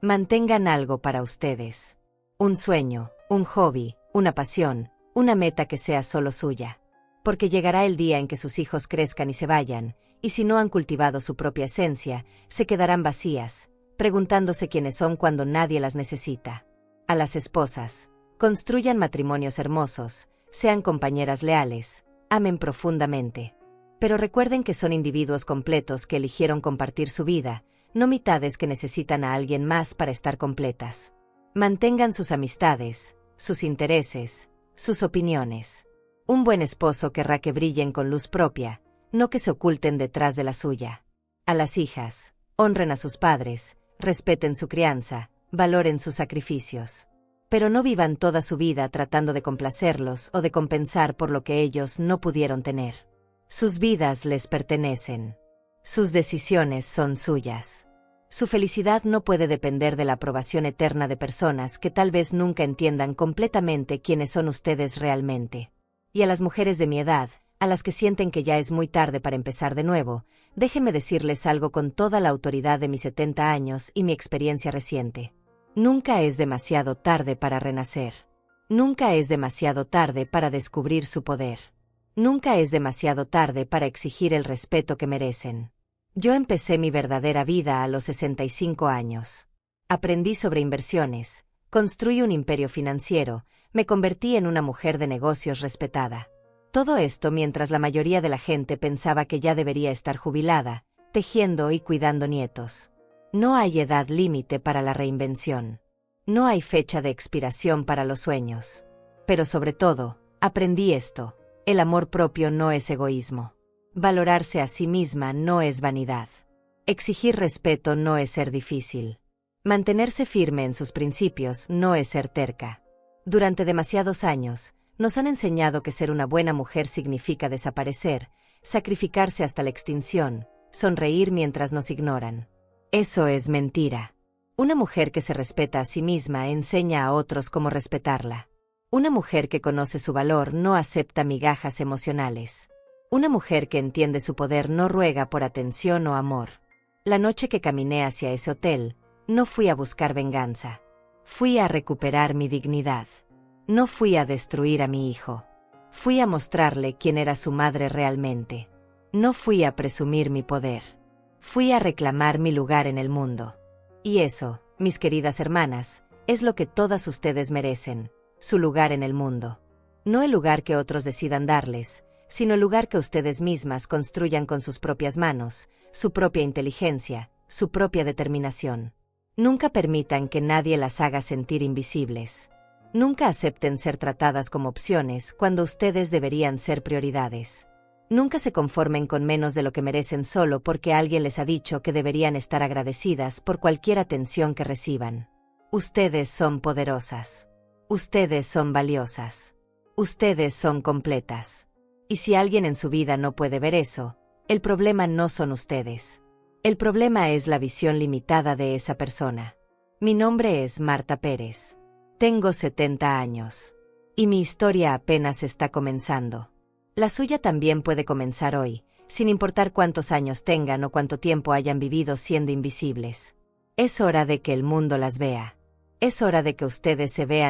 S1: Mantengan algo para ustedes. Un sueño, un hobby, una pasión, una meta que sea solo suya. Porque llegará el día en que sus hijos crezcan y se vayan, y si no han cultivado su propia esencia, se quedarán vacías, preguntándose quiénes son cuando nadie las necesita. A las esposas, construyan matrimonios hermosos, sean compañeras leales, amen profundamente. Pero recuerden que son individuos completos que eligieron compartir su vida, no mitades que necesitan a alguien más para estar completas. Mantengan sus amistades, sus intereses, sus opiniones. Un buen esposo querrá que brillen con luz propia, no que se oculten detrás de la suya. A las hijas, honren a sus padres, respeten su crianza, valoren sus sacrificios. Pero no vivan toda su vida tratando de complacerlos o de compensar por lo que ellos no pudieron tener. Sus vidas les pertenecen. Sus decisiones son suyas. Su felicidad no puede depender de la aprobación eterna de personas que tal vez nunca entiendan completamente quiénes son ustedes realmente. Y a las mujeres de mi edad, a las que sienten que ya es muy tarde para empezar de nuevo, déjenme decirles algo con toda la autoridad de mis 70 años y mi experiencia reciente. Nunca es demasiado tarde para renacer. Nunca es demasiado tarde para descubrir su poder. Nunca es demasiado tarde para exigir el respeto que merecen. Yo empecé mi verdadera vida a los 65 años. Aprendí sobre inversiones, construí un imperio financiero, me convertí en una mujer de negocios respetada. Todo esto mientras la mayoría de la gente pensaba que ya debería estar jubilada, tejiendo y cuidando nietos. No hay edad límite para la reinvención. No hay fecha de expiración para los sueños. Pero sobre todo, aprendí esto: el amor propio no es egoísmo. Valorarse a sí misma no es vanidad. Exigir respeto no es ser difícil. Mantenerse firme en sus principios no es ser terca. Durante demasiados años, nos han enseñado que ser una buena mujer significa desaparecer, sacrificarse hasta la extinción, sonreír mientras nos ignoran. Eso es mentira. Una mujer que se respeta a sí misma enseña a otros cómo respetarla. Una mujer que conoce su valor no acepta migajas emocionales. Una mujer que entiende su poder no ruega por atención o amor. La noche que caminé hacia ese hotel, no fui a buscar venganza. Fui a recuperar mi dignidad. No fui a destruir a mi hijo. Fui a mostrarle quién era su madre realmente. No fui a presumir mi poder. Fui a reclamar mi lugar en el mundo. Y eso, mis queridas hermanas, es lo que todas ustedes merecen: su lugar en el mundo. No el lugar que otros decidan darles, sino el lugar que ustedes mismas construyan con sus propias manos, su propia inteligencia, su propia determinación. Nunca permitan que nadie las haga sentir invisibles. Nunca acepten ser tratadas como opciones cuando ustedes deberían ser prioridades. Nunca se conformen con menos de lo que merecen solo porque alguien les ha dicho que deberían estar agradecidas por cualquier atención que reciban. Ustedes son poderosas. Ustedes son valiosas. Ustedes son completas. Y si alguien en su vida no puede ver eso, el problema no son ustedes. El problema es la visión limitada de esa persona. Mi nombre es Marta Pérez. Tengo 70 años. Y mi historia apenas está comenzando. La suya también puede comenzar hoy, sin importar cuántos años tengan o cuánto tiempo hayan vivido siendo invisibles. Es hora de que el mundo las vea. Es hora de que ustedes se vean